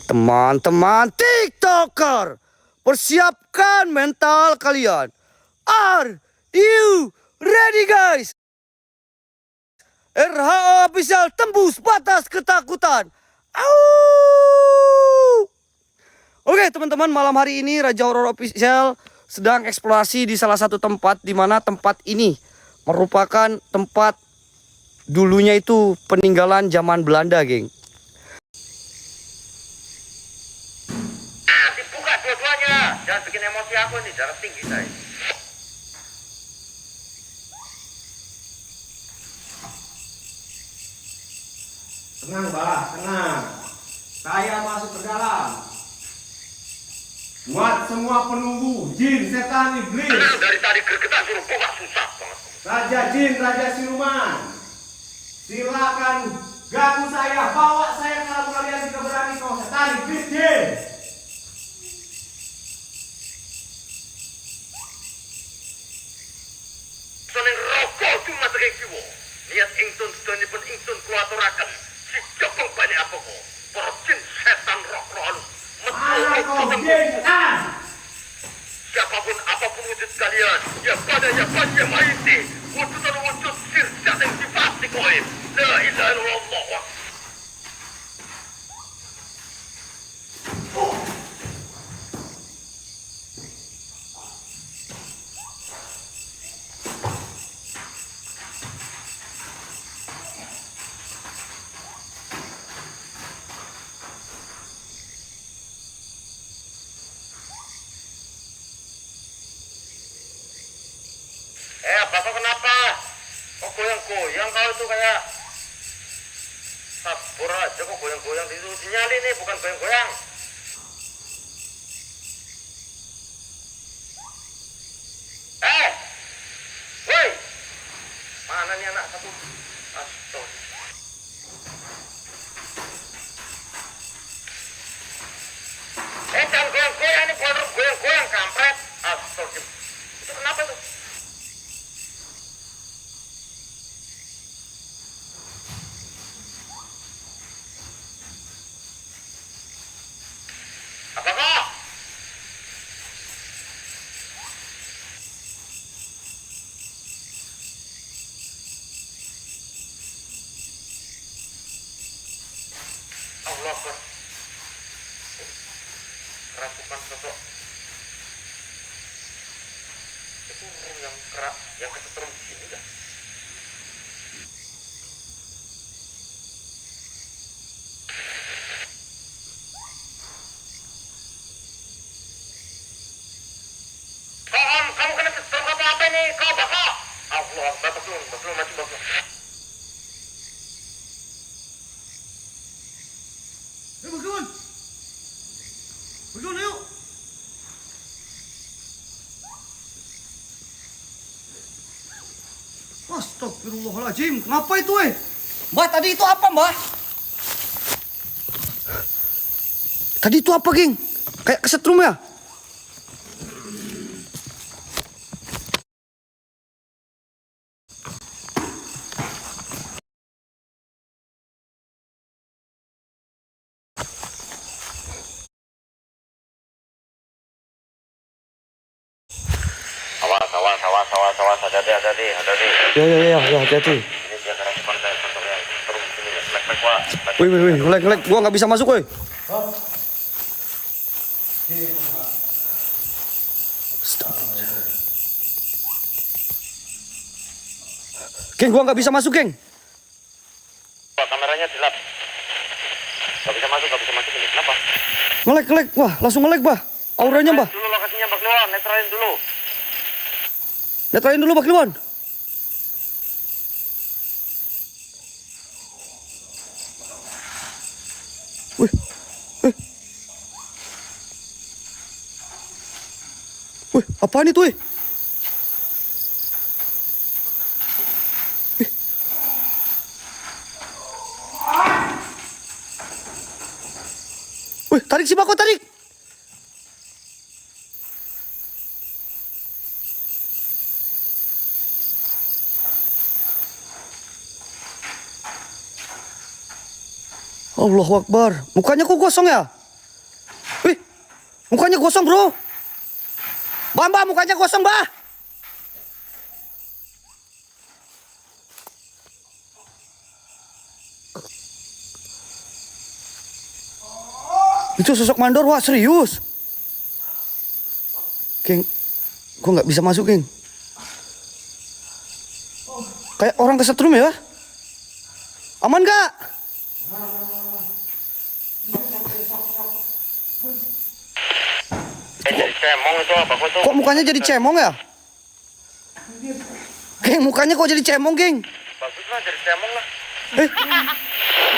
Teman-teman TikToker, persiapkan mental kalian. Are you ready, guys? RHO Official tembus batas ketakutan. Au! Oke teman-teman, malam hari ini Raja Horor Official sedang eksplorasi di salah satu tempat, di mana tempat ini merupakan tempat dulunya itu peninggalan zaman Belanda, geng. Dibuka dua-duanya, jangan bikin emosi aku nih, darah tinggi saya. Tenang, Mbah, tenang. Saya masuk ke dalam. Buat semua penunggu, jin, setan, iblis. Dari tadi gergetan suruh buka, susah banget. Raja jin, raja siluman. Silakan ganggu saya, bawa saya kalau kalian tidak berani, kau setan, iblis, jin. Soalnya rokok cuma sebagai kiwo. Niat ingsun sedanipun ingsun kuaturaken. Si jopong banyak apa kok. Para jin, setan, roh halus. Mana kau, jin, setan? Siapapun apapun wujud kalian, ya pada maiti, wujud sirjat yang sifat koin. La ilaha illallah. Bapak kenapa? Kok goyang-goyang kau itu kayak sabur aja, kok goyang-goyang itu sinyal ini bukan goyang-goyang. Woi, mana nih anak satu? Astaga. Jangan goyang-goyang, ini bukan goyang-goyang, kampret. Astaga. Itu kenapa tuh? Allah Akbar. Kerasukan sosok itu yang kerak, yang kesetrum gini dah. Kamu kena kesetrum apa ini? Kau bakal. Allah Akbar, betul, maju. Bagaimana yuk? Astagfirullahaladzim, kenapa itu Mbak, tadi itu apa, Mbak? Tadi itu apa, geng? Kayak kesetrum ya? Awas, hati-hati. Ya, hati-hati. Ini dia kerasukan kayak sosok yang kesetrum gini ya. Lek, wah. Wih, ngelek, gua nggak bisa masuk, woi. Geng, gua nggak bisa masuk, geng. Kameranya gelap. Gak bisa masuk ini. Kenapa? Ngelek, wah, langsung ngelek, Bah. Auranya, Bah. Dulu lokasinya Mbak Keluar, netralin dulu. Netralin dulu, Bah Kliwon. Wih, apaan itu, Wih, tarik si Bako, tarik. Allahu Akbar. Mukanya kok kosong ya? Mukanya gosong, bro. Mbak, mukanya gosong, Mbak. Itu sosok mandor, wah serius. Geng, gue nggak bisa masuk, geng. Kayak orang kesetrum ya. Aman gak? Jadi cemong itu apa kok? Kok mukanya jadi cemong ya? Geng, mukanya kok jadi cemong, geng? Bagus lah jadi cemong lah.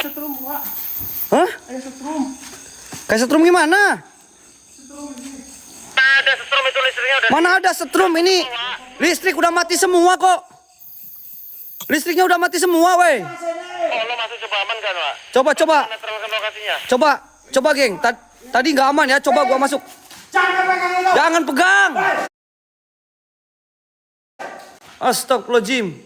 Setrum, Pak. Hah? Ayo setrum. Kayak setrum gimana? Ada setrum itu listriknya udah. Mana ada setrum ini? Listrik udah mati semua kok. Listriknya udah mati semua, weh. Oh, lo masuk coba aman kan, Pak? Coba. Netralkan lokasinya. Coba, geng. Tadi nggak aman ya. Coba gua masuk. Jangan pegang itu. Jangan pegang. Astagfirullahaladzim.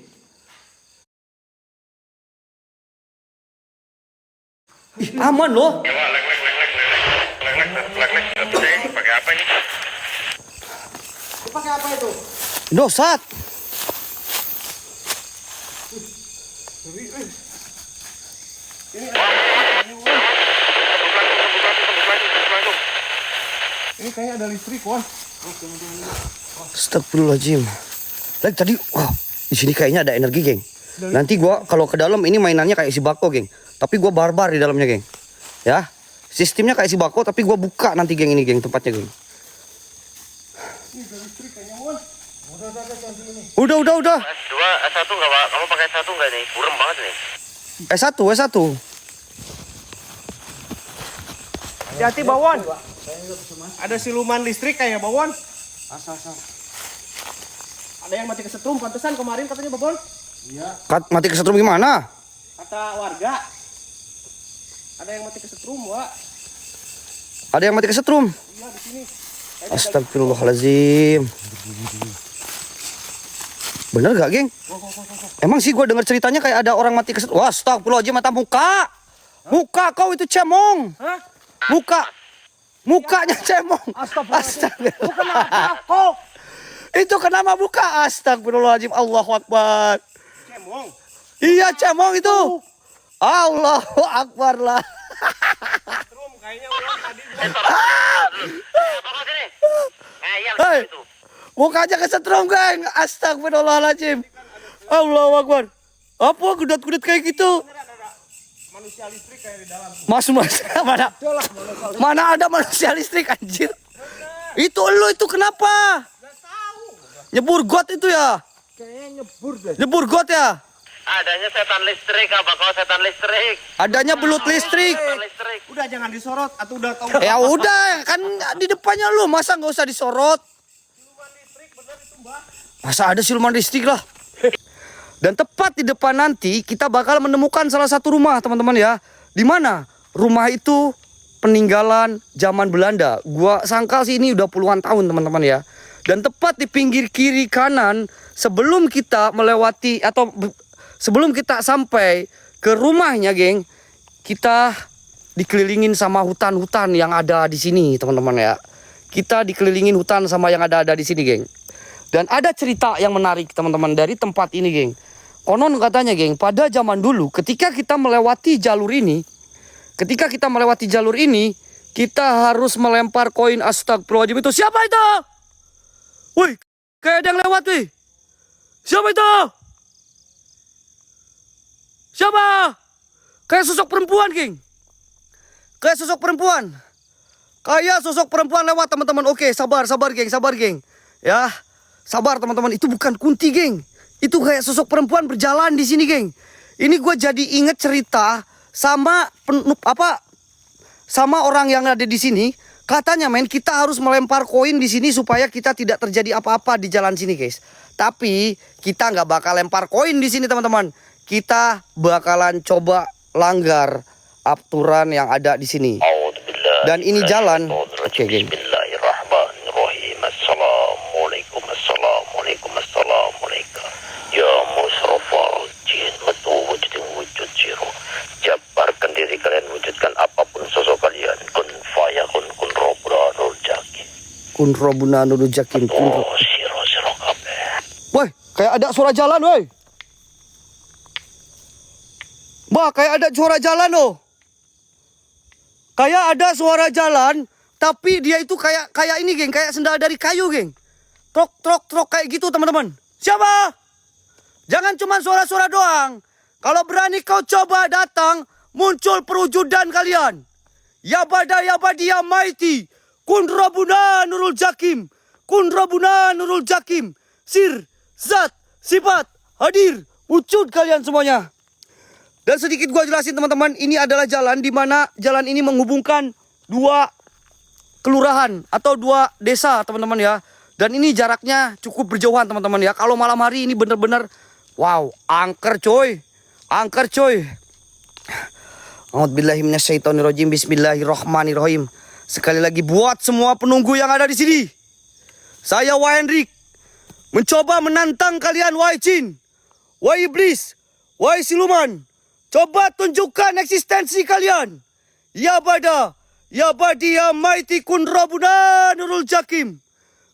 Ih, aman loh. Ya, Pak, lek. Pakai apa ini? Pakai apa itu? Indosat. Ini kayaknya ada listrik, Wan. Astagfirullahaladzim. Lagi tadi, wah, di sini kayaknya ada energi, geng. Nanti gua kalau ke dalam ini mainannya kayak si Bako, geng. Tapi gua barbar di dalamnya, geng. Ya, sistemnya kayak si Bako, tapi gua buka nanti, geng, ini, geng, tempatnya, geng. Udah. S2, S1 nggak, Pak? Kamu pakai S1 nggak nih? Burem banget nih. S1. Hati-hati, Bawon. Ada siluman listrik kayak Bawon. Ada yang mati kesetrum, pantesan kemarin katanya Bawon. Mati kesetrum gimana? Kata warga. Ada yang mati kesetrum, Wak. Ada yang mati kesetrum. Iya, di sini. Astagfirullahaladzim. Bener gak, geng? Emang sih gue denger ceritanya kayak ada orang mati kesetrum. Wah, astagfirullahaladzim, mata muka. Muka kau itu cemong. Hah? Mukanya cemong. Astagfirullah. Itu kenapa muka? Astagfirullahaladzim. Allahu Akbar. Cemong. Iya, cemong itu. Allahu Akbar lah. Setrum kayaknya Wan tadi. Apa sini? Ngayal Hei. itu. Mukanya kesetrum, geng. Astagfirullahaladzim. Allahu Akbar. Apa kudat-kudat kayak gitu? Ada manusia listrik kayak di dalam. Mas, mana ada manusia listrik, anjir. Itu lu itu kenapa? Nyebur got itu ya? Kayaknya nyebur deh. Nyebur got ya? Adanya setan listrik, apa kau setan listrik? Adanya belut listrik. Setan listrik. Udah jangan disorot atau udah tahu. Ya udah, kan di depannya lu, masa nggak usah disorot? Siluman listrik bener itu, Mbak. Masa ada siluman listrik lah. Dan tepat di depan nanti kita bakal menemukan salah satu rumah, teman-teman ya. Di mana? Rumah itu peninggalan zaman Belanda. Gua sangkal sih ini udah puluhan tahun, teman-teman ya. Dan tepat di pinggir kiri kanan sebelum kita melewati atau sebelum kita sampai ke rumahnya, geng, kita dikelilingin sama hutan-hutan yang ada di sini, teman-teman ya. Kita dikelilingin hutan sama yang ada di sini, geng. Dan ada cerita yang menarik, teman-teman, dari tempat ini, geng. Konon katanya, geng, pada zaman dulu ketika kita melewati jalur ini, kita harus melempar koin. Astagfirullahaladzim, itu siapa itu? Woi, kayak ada yang lewat, wih. Siapa itu? Siapa? Kayak sosok perempuan, geng. Kayak sosok perempuan lewat, teman-teman. Oke, sabar, geng. Ya, sabar, teman-teman. Itu bukan kunti, geng. Itu kayak sosok perempuan berjalan di sini, geng. Ini gue jadi inget cerita sama sama orang yang ada di sini. Katanya, men, kita harus melempar koin di sini supaya kita tidak terjadi apa-apa di jalan sini, guys. Tapi kita nggak bakal lempar koin di sini, teman-teman. Kita bakalan coba langgar aturan yang ada di sini. Dan ini jalan. Oke, geng. Bismillahirrahmanirrahim. Assalamualaikum. Ya musrafal jin metu wujud siro. Jabarkan diri kalian, wujudkan apapun sosok kalian. Kun fayakun kun robranul jak. Kun Robuna Nurul Jakim. Siro kabeh. Woi, kayak ada suara jalan, woi. Bah, kayak ada suara jalan, oh. Kayak ada suara jalan, tapi dia itu kayak ini, geng. Kayak sendal dari kayu, geng. Trok kayak gitu, teman-teman. Siapa? Jangan cuma suara-suara doang. Kalau berani kau coba datang, muncul perwujudan kalian. Ya Badia Mighty. Kun Robuna Nurul Jakim. Kun Robuna Nurul Jakim. Sir, Zat, Sifat, hadir. Wujud kalian semuanya. Dan sedikit gua jelasin teman-teman. Ini adalah jalan di mana jalan ini menghubungkan dua kelurahan atau dua desa teman-teman ya. Dan ini jaraknya cukup berjauhan teman-teman ya. Kalau malam hari ini bener-bener wow, angker coy. Angker coy. A'udzubillahi minasyaitonirrajim. Bismillahirrahmanirrahim. Sekali lagi buat semua penunggu yang ada di sini. Saya Wahendrik mencoba menantang kalian, wahai jin, wahai iblis, wahai siluman. Coba tunjukkan eksistensi kalian. Ya Badia Mighty Kun Robuna Nurul Jakim.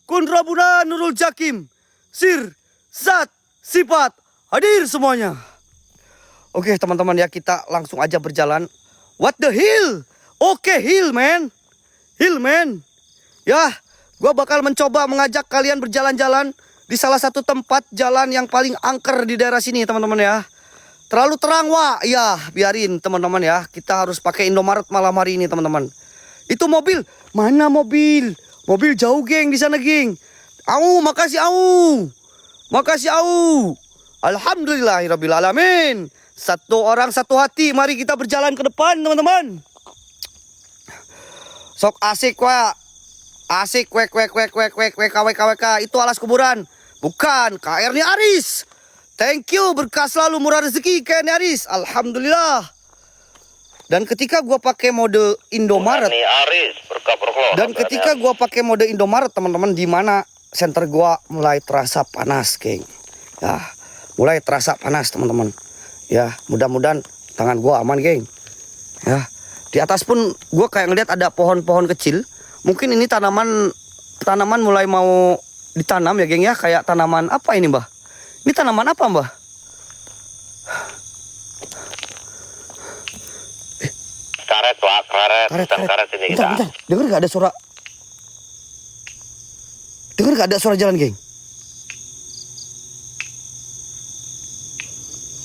Kun Robuna Nurul Jakim. Sir, Zat, Sifat, hadir semuanya. Oke teman-teman ya, kita langsung aja berjalan. What the hell? Oke, hill man. Hill man. Ya, gua bakal mencoba mengajak kalian berjalan-jalan di salah satu tempat jalan yang paling angker di daerah sini teman-teman ya. Terlalu terang, wah. Ya, biarin teman-teman ya. Kita harus pakai Indomaret malam hari ini teman-teman. Itu mobil. Mana mobil? Mobil jauh geng di sana geng. Au, makasih au. Makasih au. Alhamdulillahirabbil alamin. Satu orang satu hati. Mari kita berjalan ke depan teman-teman. Sok asik wa. Asik wek WK. Itu alas kuburan. Bukan, KR-nya Aris. Thank you, berkah selalu, murah rezeki KR-nya Aris. Alhamdulillah. Dan ketika gua pakai mode Indomaret. Ini Aris, berkah. Dan ketika gua pakai mode Indomaret teman-teman, di mana senter gua mulai terasa panas, geng. Ya, mulai terasa panas teman-teman. Ya, mudah-mudahan tangan gua aman, geng. Ya, di atas pun gua kayak ngeliat ada pohon-pohon kecil. Mungkin ini tanaman mulai mau ditanam ya, geng ya. Kayak tanaman apa ini, Mbah? Ini tanaman apa, Mbah? Karet, Pak, karet ini kita. Bentar. Dengar gak ada suara? Dengar gak ada suara jalan, geng?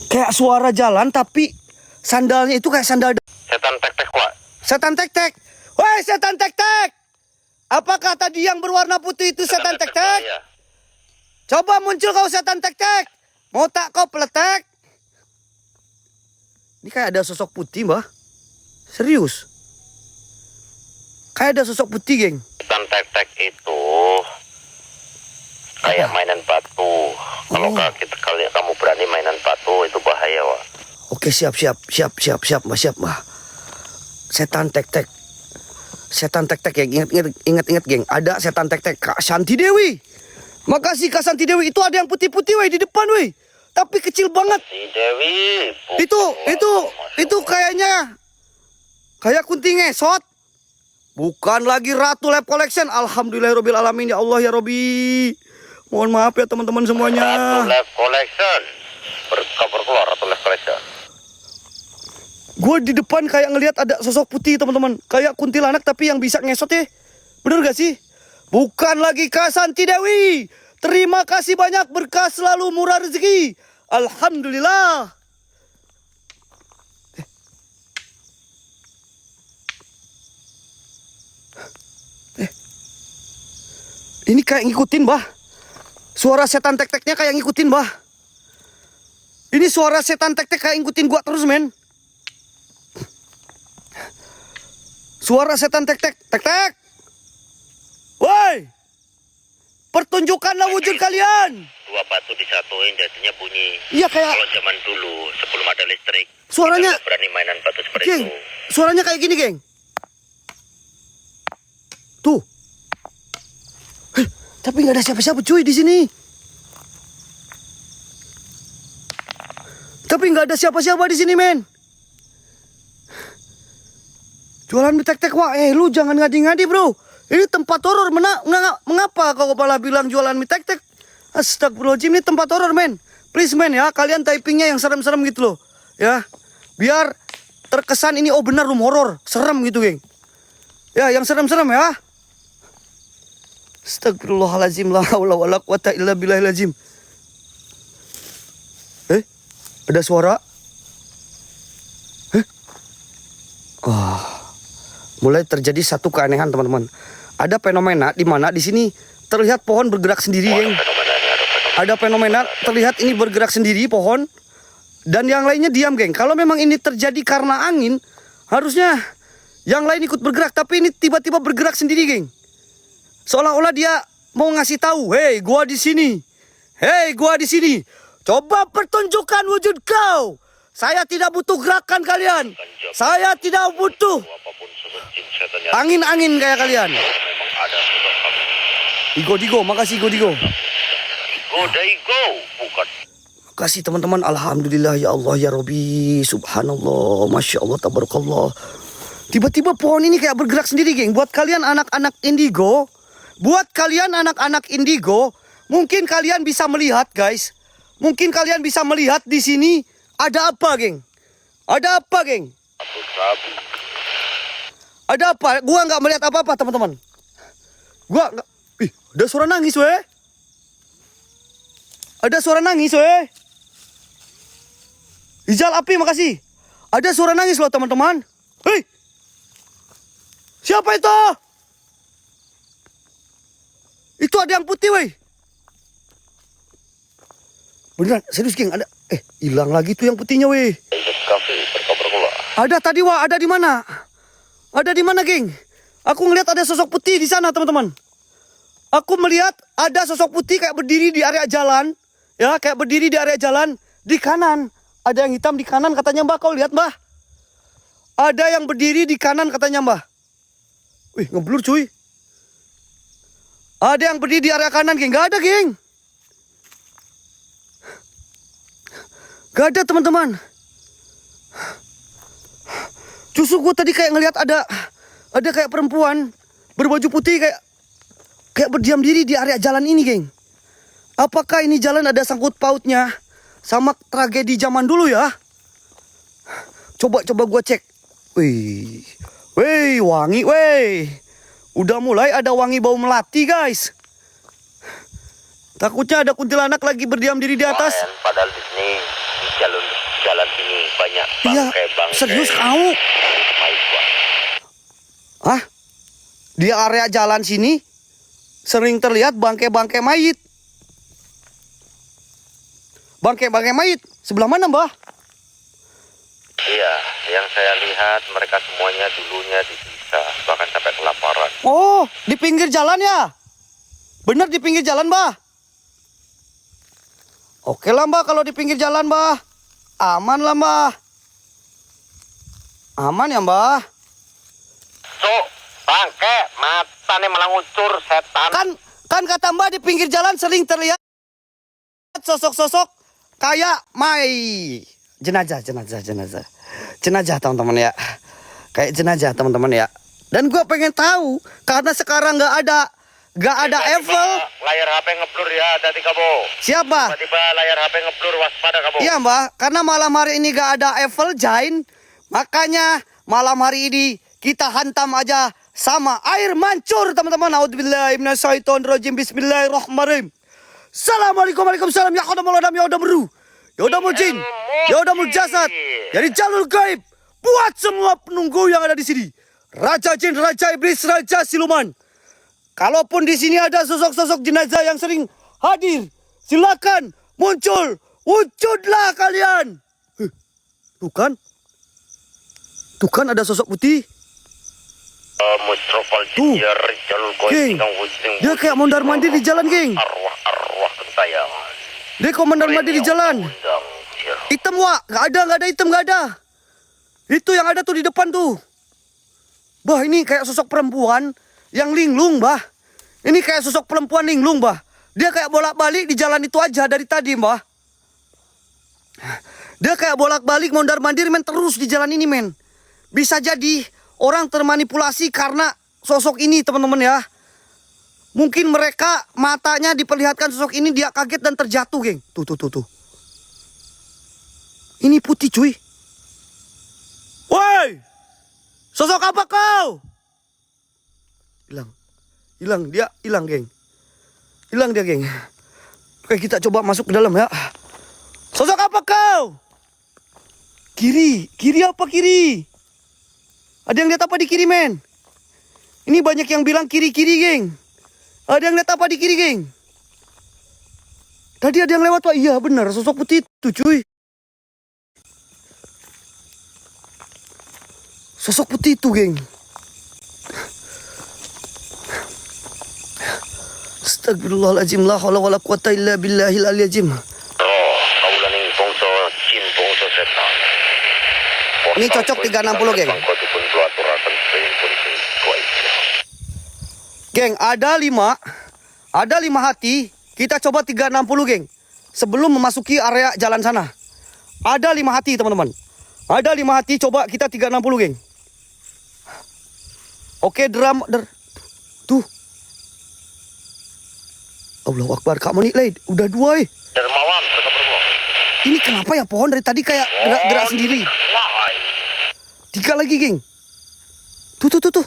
Kayak suara jalan tapi sandalnya itu kayak sandal. Setan tek-tek, Pak. Setan tek-tek. Woi, setan tek-tek. Apakah tadi yang berwarna putih itu setan tek-tek? Ya. Coba muncul kau setan tek-tek. Mau tak kau peletek? Ini kayak ada sosok putih, Mbah. Serius. Kayak ada sosok putih, geng. Setan tek-tek itu kayak mainan batu. Kalau kamu berani mainan batu itu bahaya, Wak. Oke, siap, Mbah. Setan tek-tek. Setan tek-tek, geng. Ingat, geng. Ada setan tek-tek. Kak Santi Dewi. Makasih Kak Santi Dewi. Itu ada yang putih-putih, weh, di depan, weh. Tapi kecil banget. Si Dewi. Itu kayaknya kayak kunti ngesot. Bukan lagi Ratu Lab Collection. Alhamdulillahirabbil alamin, ya Allah ya Robbi. Mohon maaf ya teman-teman semuanya. Ratu Lab Collection. Berkeluar Ratu Lab Collection. Gue di depan kayak ngelihat ada sosok putih teman-teman. Kayak kuntilanak tapi yang bisa ngesot ya. Bener gak sih? Bukan lagi Kak Santi Dewi. Terima kasih banyak, berkah selalu, murah rezeki. Alhamdulillah. Ini kayak ngikutin, Bah. Suara setan tek-teknya kayak ngikutin, Bah. Ini suara setan tek-tek kayak ngikutin gua terus, men. Suara setan tek-tek. Tek-tek. Woi. Pertunjukkanlah wujud kalian. Dua batu disatuin jadinya bunyi. Iya kayak. Kalau zaman dulu sebelum ada listrik. Suaranya. Kita berani mainan batu seperti Geng, itu. suaranya kayak gini, geng. Tuh. Tapi nggak ada siapa-siapa cuy di sini. Tapi nggak ada siapa-siapa di sini, men. Jualan tek-tek, wah. Lu jangan ngadi-ngadi, bro. Ini tempat horor. Mengapa kau malah bilang jualan mie tek-tek? Astagfirullahaladzim, ini tempat horor, men. Please, men, ya. Kalian typingnya yang serem-serem gitu loh. Ya. Biar terkesan ini benar room horor. Serem gitu, geng. Ya, yang serem-serem ya. Astagfirullahaladzim. La haula wala quwata illa billahil azim. Ada suara. Mulai terjadi satu keanehan, teman-teman. Ada fenomena di mana di sini terlihat pohon bergerak sendiri, geng. Ada fenomena terlihat ini bergerak sendiri pohon, dan yang lainnya diam, geng. Kalau memang ini terjadi karena angin, harusnya yang lain ikut bergerak, tapi ini tiba-tiba bergerak sendiri, geng. Seolah-olah dia mau ngasih tahu, "Hei, gua di sini. Hei, gua di sini. Coba pertunjukkan wujud kau. Saya tidak butuh gerakan kalian. Saya tidak butuh angin-angin kayak kalian." Digo, makasih Digo. Digo, bukan. Makasih teman-teman. Alhamdulillah, ya Allah, ya Rabbi. Subhanallah, Masya Allah, tabarakallah. Tiba-tiba pohon ini kayak bergerak sendiri, geng. Buat kalian anak-anak indigo, mungkin kalian bisa melihat, guys. Mungkin kalian bisa melihat di sini ada apa, geng? Ada apa, geng? Ada apa? Gua nggak melihat apa-apa, teman-teman. Gua nggak. Ada suara nangis, weh. Ada suara nangis, weh. Ijal api, makasih. Ada suara nangis loh, teman-teman. Hei, siapa itu? Itu ada yang putih, weh. Beneran, serius, geng. Ada. Hilang lagi tuh yang putihnya, weh. Ada tadi, wah. Ada di mana? Ada di mana, geng? Aku ngeliat ada sosok putih di sana, teman-teman. Aku melihat ada sosok putih kayak berdiri di area jalan. Ya, kayak berdiri di area jalan. Di kanan. Ada yang hitam di kanan katanya, Mbah. Kau lihat, Mbah? Ada yang berdiri di kanan katanya, Mbah. Wih, ngeblur, cuy. Ada yang berdiri di area kanan, geng. Gak ada, geng. Gak ada, teman-teman. Justru gue tadi kayak ngelihat ada kayak perempuan berbaju putih kayak berdiam diri di area jalan ini, geng. Apakah ini jalan ada sangkut pautnya sama tragedi zaman dulu ya? Coba gue cek. Wih, wangi, weh. Udah mulai ada wangi bau melati, guys. Takutnya ada kuntilanak lagi berdiam diri di atas. Padahal di sini di jalan ini banyak bangkai. Serius kau? Hah? Di area jalan sini sering terlihat bangkai-bangkai mayit. Bangkai-bangkai mayit. Sebelah mana, Mbah? Iya, yang saya lihat mereka semuanya dulunya disiksa, bahkan sampai kelaparan. Oh, di pinggir jalan ya? Bener di pinggir jalan, Mbah? Oke lah, Mbah, kalau di pinggir jalan, Mbah. Aman lah, Mbah. Aman ya, Mbah? Cuk, bangke, matanya malah ngucur, setan. Kan kata Mbah di pinggir jalan sering terlihat sosok-sosok kayak jenazah, teman-teman ya. Kayak jenazah, teman-teman ya. Dan gue pengen tahu karena sekarang nggak ada Eiffel. Layar HP ngeblur ya, hati kamu. Siapa? Tiba-tiba layar HP ngeblur, waspada kamu. Iya, Mbah, karena malam hari ini gak ada Eiffel Giant, makanya malam hari ini kita hantam aja sama air mancur, teman-teman. A'udzubillahi minasyaitonirrajim. Bismillahirrahmanirrahim. Assalamualaikum, waalaikumsalam. Ya khadamul adam, ya udamru, ya udamul jin, ya udamul jasad, ya jalul gaib. Buat semua penunggu yang ada di sini, Raja Jin, Raja Iblis, Raja Siluman. Kalaupun di sini ada sosok-sosok jenazah yang sering hadir, silakan muncul, wujudlah kalian. Tuh kan ada sosok putih. Tuh, geng, dia kayak mondar-mandir di jalan, geng. Arwah gentayangan. Dia kayak mondar-mandir di jalan. Hitam, Wak, nggak ada hitam, nggak ada. Itu yang ada tuh di depan tuh. Bah, ini kayak sosok perempuan yang linglung, Bah. Ini kayak sosok perempuan linglung, Bah. Dia kayak bolak-balik di jalan itu aja dari tadi, Bah. Dia kayak bolak-balik mondar-mandir, men, terus di jalan ini, men. Bisa jadi orang termanipulasi karena sosok ini teman-teman ya. Mungkin mereka matanya diperlihatkan sosok ini, dia kaget dan terjatuh, geng. Tuh. Ini putih, cuy. Woi! Sosok apa kau? Hilang, dia hilang, geng. Hilang dia, geng. Oke, kita coba masuk ke dalam ya. Sosok apa kau? Kiri apa kiri? Ada yang lihat apa di kiri, men? Ini banyak yang bilang kiri, geng. Ada yang lihat apa di kiri, geng? Tadi ada yang lewat, Pak. Iya, benar. Sosok putih itu, cuy. Sosok putih itu, geng. Astagfirullahaladzim. La haula wala quwata illa billahil aliyazim. kaulah ning bangsa jin, bangsa setan. Ini cocok 360, geng. Geng, ada 5 hati. Kita coba 360, geng. Sebelum memasuki area jalan sana. Ada 5 hati, teman-teman. Ada 5 hati, coba kita 360, geng. Oke, tuh. Allahu Akbar, Kak Moni, udah 2, Dermawan, Ini kenapa ya pohon dari tadi kayak gerak sendiri? 3 lagi, geng. Tuh.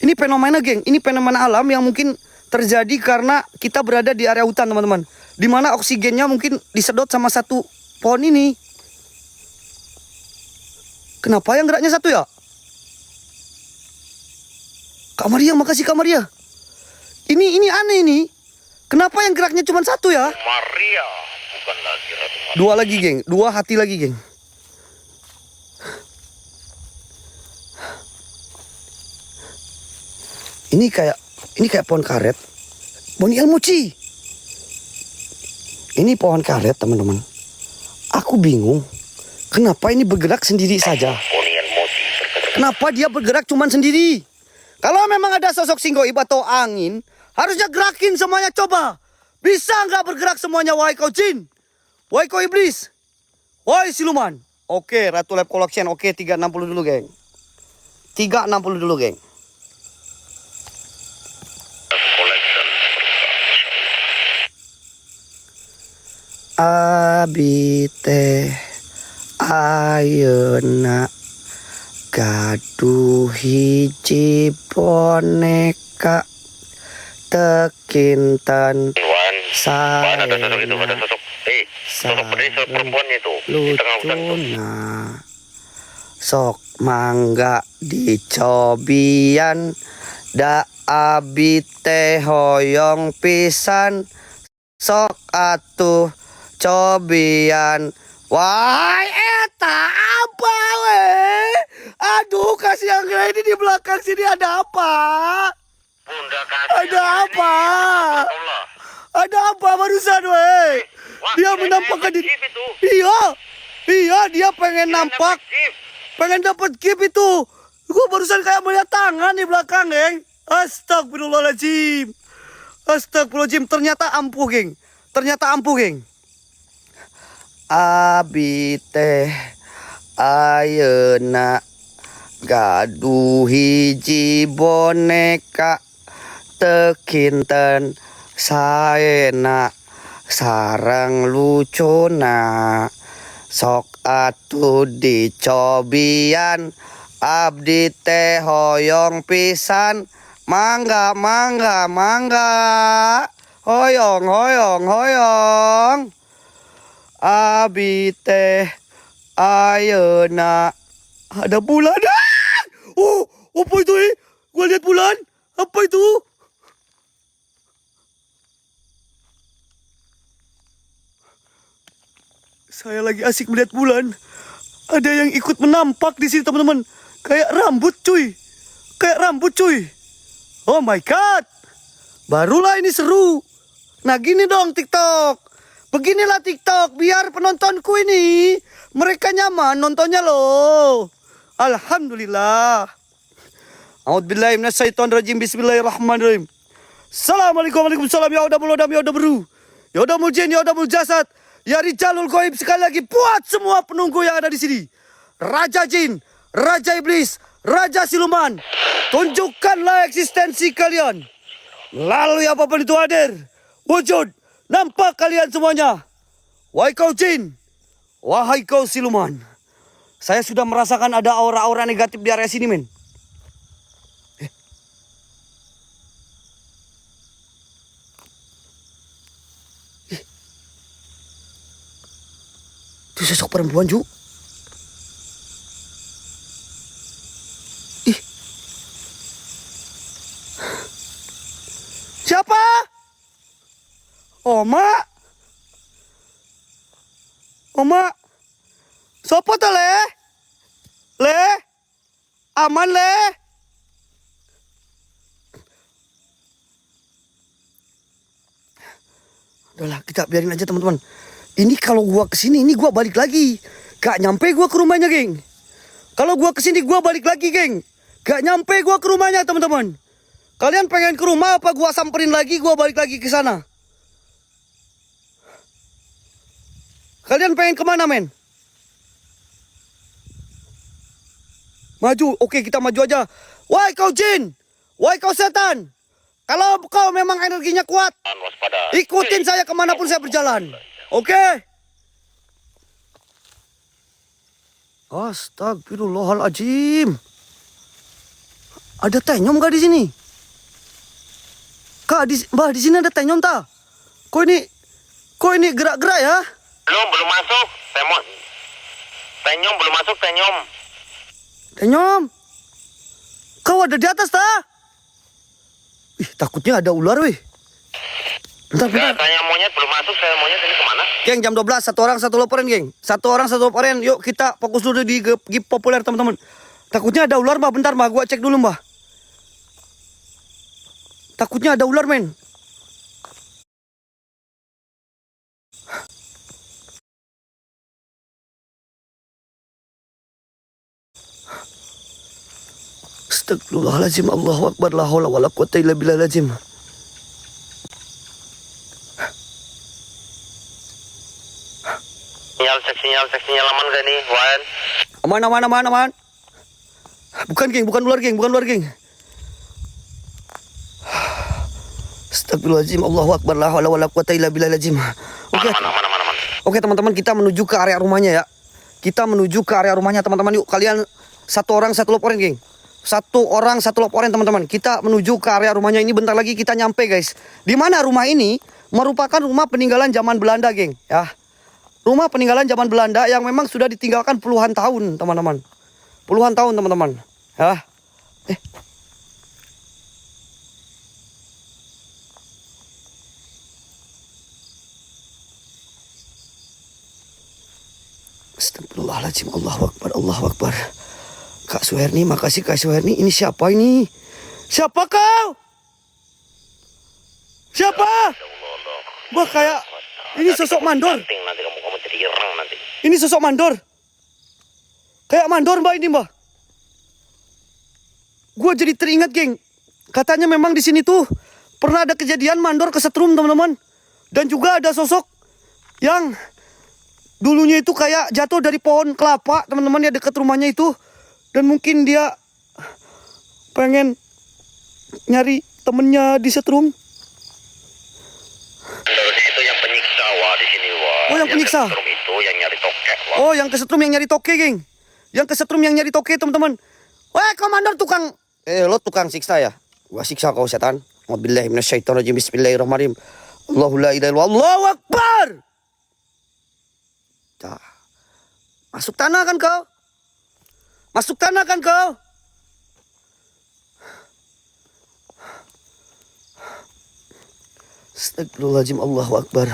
Ini fenomena, geng. Ini fenomena alam yang mungkin terjadi karena kita berada di area hutan, teman-teman. Dimana oksigennya mungkin disedot sama satu pohon ini. Kenapa yang geraknya 1 ya? Kak Maria, makasih Kak Maria. Ini aneh ini. Kenapa yang geraknya cuma 1 ya? Maria, bukan lagi Ratu Maria. 2 lagi, geng. 2 hati lagi, geng. Ini kayak pohon karet. Boni Elmoci. Ini pohon karet, teman-teman. Aku bingung. Kenapa ini bergerak sendiri saja? Kenapa dia bergerak cuman sendiri? Kalau memang ada sosok singgoib atau angin, harusnya gerakin semuanya, coba. Bisa nggak bergerak semuanya, wahai kau jin? Wahai kau iblis? Wahai siluman? Oke, Ratu Lab Collection. Oke, 360 dulu, geng. 360 dulu, geng. Abite ayeuna gaduh hiji boneka tekinten Mana ada sosok itu, ada sosok. Sosok pedesok perempuannya itu. Di tengah hutan tuh. lucuna sok mangga dicobian da abite hoyong pisan sok atuh cobian. Wah, eta apa weh? Aduh, kasih yang ini di belakang sini ada apa? Bunda kasih. Ada apa? Ada apa barusan weh? Dia menampakkan diri. Iya, dia pengen nampak. Pengen dapat gift itu. Gua barusan kayak melihat tangan di belakang, geng. Astagfirullahaladzim. Astagfirullahaladzim. Ternyata ampuh, geng. Abi teh ayeuna gaduh hiji boneka tekinten saena sareng lucuna sok atuh dicobian abdi teh hoyong pisan mangga hoyong abi teh ayeuna ada bulan. Apa itu? Gua lihat bulan. Apa itu? Saya lagi asik melihat bulan. Ada yang ikut menampak di sini, teman-teman. Kayak rambut, cuy. Oh my god. Barulah ini seru. Nah, gini dong TikTok. Beginilah TikTok biar penontonku ini mereka nyaman nontonnya loh. Alhamdulillah. A'udzubillahi minasyaitonirrajim. Bismillahirrahmanirrahim. Assalamualaikum warahmatullahi wabarakatuh. Ya udah beru. Ya udah mujin, ya udah muljasad. Ya rijalul goib, sekali lagi buat semua penunggu yang ada di sini. Raja jin, raja iblis, raja siluman. Tunjukkanlah eksistensi kalian. Lalu apapun itu hadir, wujud, nampak kalian semuanya. Wahai kau jin, wahai kau siluman. Saya sudah merasakan ada aura-aura negatif di area sini, men. Itu sosok perempuan, Ju. Ih. Siapa? Oma? Oma? Sopo to, Le? Le? Aman, Le? Udahlah, kita biarin aja, teman-teman. Ini kalau gua kesini, ini gua balik lagi. Gak nyampe gua ke rumahnya, geng. Kalau gua kesini, gua balik lagi, geng. Gak nyampe gua ke rumahnya, teman-teman. Kalian pengen ke rumah apa gua samperin lagi, gua balik lagi ke sana? Kalian pengen kemana, men? Maju, oke kita maju aja. Wahai kau jin, wahai kau setan. Kalau kau memang energinya kuat, ikutin saya kemanapun saya berjalan. Oke? Astagfirullahaladzim. Ada tenyom gak di sini? Kak, Mbah, di sini ada tenyom tak? Kok ini gerak-gerak ya? Belum masuk. Tenyom belum masuk, tenyom. Tenyom? Kau ada di atas tak? Ih, takutnya ada ular, weh. Bentar. Tanya monyet belum masuk, saya monyet ini kemana? Geng, jam 12, satu orang satu loporen, geng. Satu orang satu loporen. Yuk kita fokus dulu di GIF populer, teman-teman. Takutnya ada ular, Mbah. Bentar, Mbah. Gua cek dulu, Mbah. Takutnya ada ular, men. Astagfirullahaladzim. Allahu Akbar. La haula wala quwata illa billahil. Cek sinyal aman gak nih, Wan? Aman. Bukan, geng, bukan ular, geng. Astagfirullahaladzim. Allahu Akbar. La haula wala quwata illa billahil azim. Oke. Aman. Oke, teman-teman, kita menuju ke area rumahnya ya. Kita menuju ke area rumahnya, teman-teman. Yuk, kalian satu orang satu loporen, geng. Satu orang satu loporen, teman-teman. Kita menuju ke area rumahnya ini, bentar lagi kita nyampe, guys. Di mana rumah ini merupakan rumah peninggalan zaman Belanda, geng, ya. Rumah peninggalan zaman Belanda yang memang sudah ditinggalkan puluhan tahun, teman-teman. Puluhan tahun, teman-teman. Ya. Astagfirullahaladzim. Allahu Akbar. Kak Suherni, makasih Kak Suherni. Ini siapa ini? Siapa kau? Siapa? Wah, kayak ini sosok mandor. Nanti kamu jadi irang nanti. Ini sosok mandor. Kayak mandor, Mbak, ini, Mbak. Gue jadi teringat, geng. Katanya memang di sini tuh pernah ada kejadian mandor kesetrum, teman-teman. Dan juga ada sosok yang dulunya itu kayak jatuh dari pohon kelapa, teman-teman, ya, dekat rumahnya itu. Dan mungkin dia pengen nyari temennya di setrum. Itu yang penyiksa, Wah, di sini, Wah. Oh, yang penyiksa. Kesetrum itu yang nyari toke, Wah. Oh, yang kesetrum yang nyari toke, geng. Yang kesetrum yang nyari toke, teman-teman. Wah, komandan tukang. Lo tukang siksa ya? Gua siksa kau, setan. Wabillahi minasyaitonirrajim. Bismillahirrahmanirrahim. Allahu la ilaha illallah. Allahu Akbar. Masuk tanah kan kau? Masuk tanah kan kau? Astagfirullahaladzim. Allahu Akbar.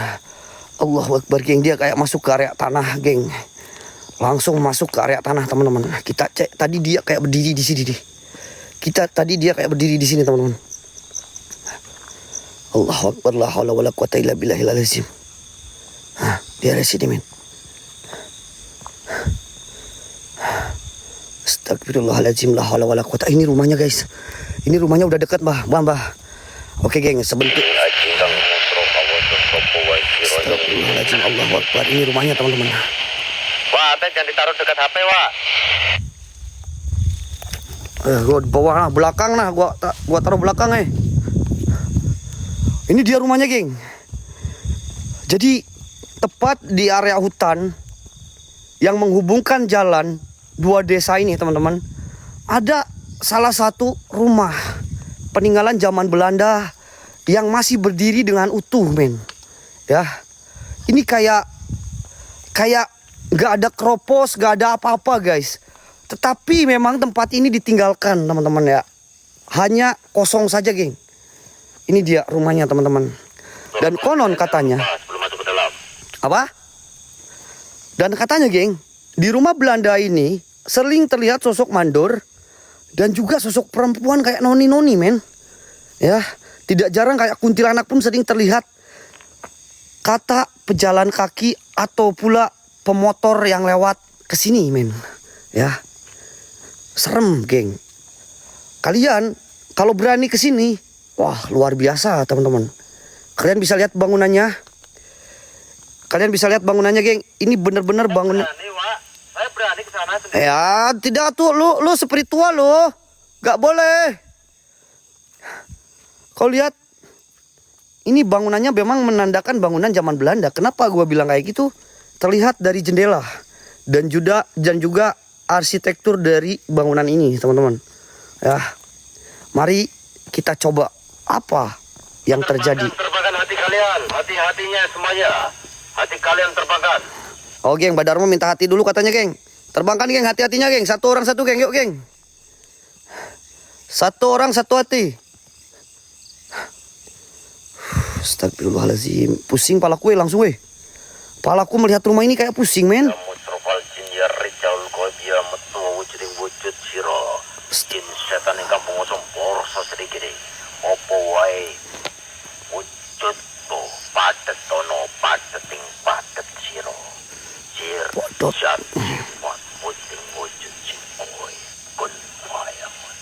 Allahu Akbar, geng. Dia kayak masuk ke area tanah, geng. Langsung masuk ke area tanah, teman-teman. Kita cek, tadi dia kayak berdiri di sini, deh. Tadi dia kayak berdiri di sini, teman-teman. Allahu Akbar. La haula wala quwata illa billahil azim. Di area sini, men. Astagfirullahaladzim. La haula wala quwata. Ini rumahnya, guys. Ini rumahnya udah dekat, Mbah. Oke, geng, sebentar. Astagfirullahaladzim. Allahu Akbar. Ini rumahnya, teman-teman. Wah, jangan ditaruh dekat HP, Wah. Gua di bawah nah, belakang nah, gua taruh belakang Ini dia rumahnya, geng. Jadi tepat di area hutan yang menghubungkan jalan dua desa ini, teman-teman, ada salah satu rumah peninggalan zaman Belanda yang masih berdiri dengan utuh, men. Ya, ini kayak nggak ada keropos, nggak ada apa-apa, guys. Tetapi memang tempat ini ditinggalkan, teman-teman ya. Hanya kosong saja, geng. Ini dia rumahnya, teman-teman. Dan konon katanya, Belum masuk ke dalam. apa? Dan katanya, geng, di rumah Belanda ini sering terlihat sosok mandor dan juga sosok perempuan kayak noni-noni, men. Ya, tidak jarang kayak kuntilanak pun sering terlihat. Kata pejalan kaki atau pula pemotor yang lewat ke sini, men. Ya. Serem, geng. Kalian kalau berani ke sini, wah, luar biasa, teman-teman. Kalian bisa lihat bangunannya. Geng. Ini bener-bener bangunan. Berani, Wak. Saya berani ke sana sendiri. Ya, tidak tuh, lu spiritual lo. Gak boleh. Kau lihat, ini bangunannya memang menandakan bangunan zaman Belanda. Kenapa gua bilang kayak gitu? Terlihat dari jendela dan juga arsitektur dari bangunan ini, teman-teman. Ya, mari kita coba apa yang terjadi. Terbangkan hati kalian. Hati-hatinya semuanya. Hati kalian terbangkan. Oh, geng, Badarmo minta hati dulu katanya, geng. Terbangkan, geng, hati-hatinya, geng. Satu orang satu, geng. Yuk, geng. Satu orang satu hati. Astagfirullahaladzim. Pusing palaku, langsung, Palaku melihat rumah ini kayak pusing, men. Mutrofal jin ya rijaul goibia metu wujud siro. Jin setan yang kampung ngosong borso sedikit. Opo wae. Wujud to padet tono padeting padet siro. Jir Bodot. jat sifat puting wujud jin koi. Kun wayamun.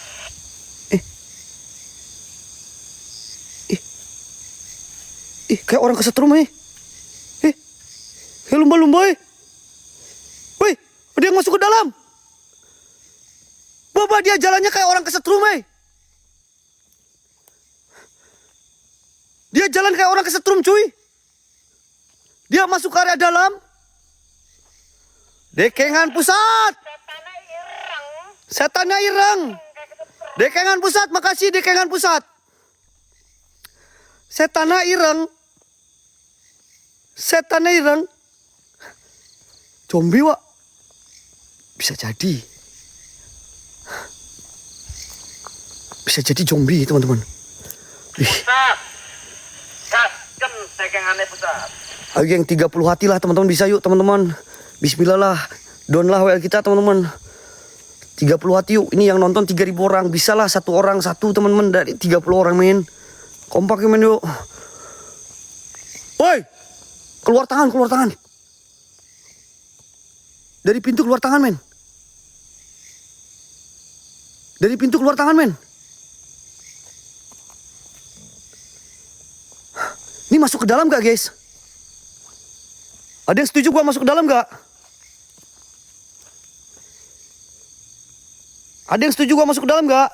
Kayak orang kesetrum, kayak lumba-lumba, Wih, dia masuk ke dalam. Bapak, dia jalannya kayak orang kesetrum, Dia jalan kayak orang kesetrum, cuy. Dia masuk ke area dalam. Dekengan pusat. Setannya ireng. Dekengan pusat, makasih dekengan pusat. Setannya ireng. Zombie, Wak. Bisa jadi zombie, teman-teman. Pusat. Kasken tekengannya pusat. Ayo, geng, 30 hati lah, teman-teman. Bisa yuk, teman-teman. Bismillah lah. Down lah WL kita, teman-teman. 30 hati yuk. Ini yang nonton 3.000 orang. Bisa lah, satu orang satu, teman-teman. Dari 30 orang, men. Kompak ya, men, yuk. Woi, keluar tangan. Dari pintu keluar tangan, men. Ini masuk ke dalam gak, guys? Ada yang setuju gua masuk ke dalam gak?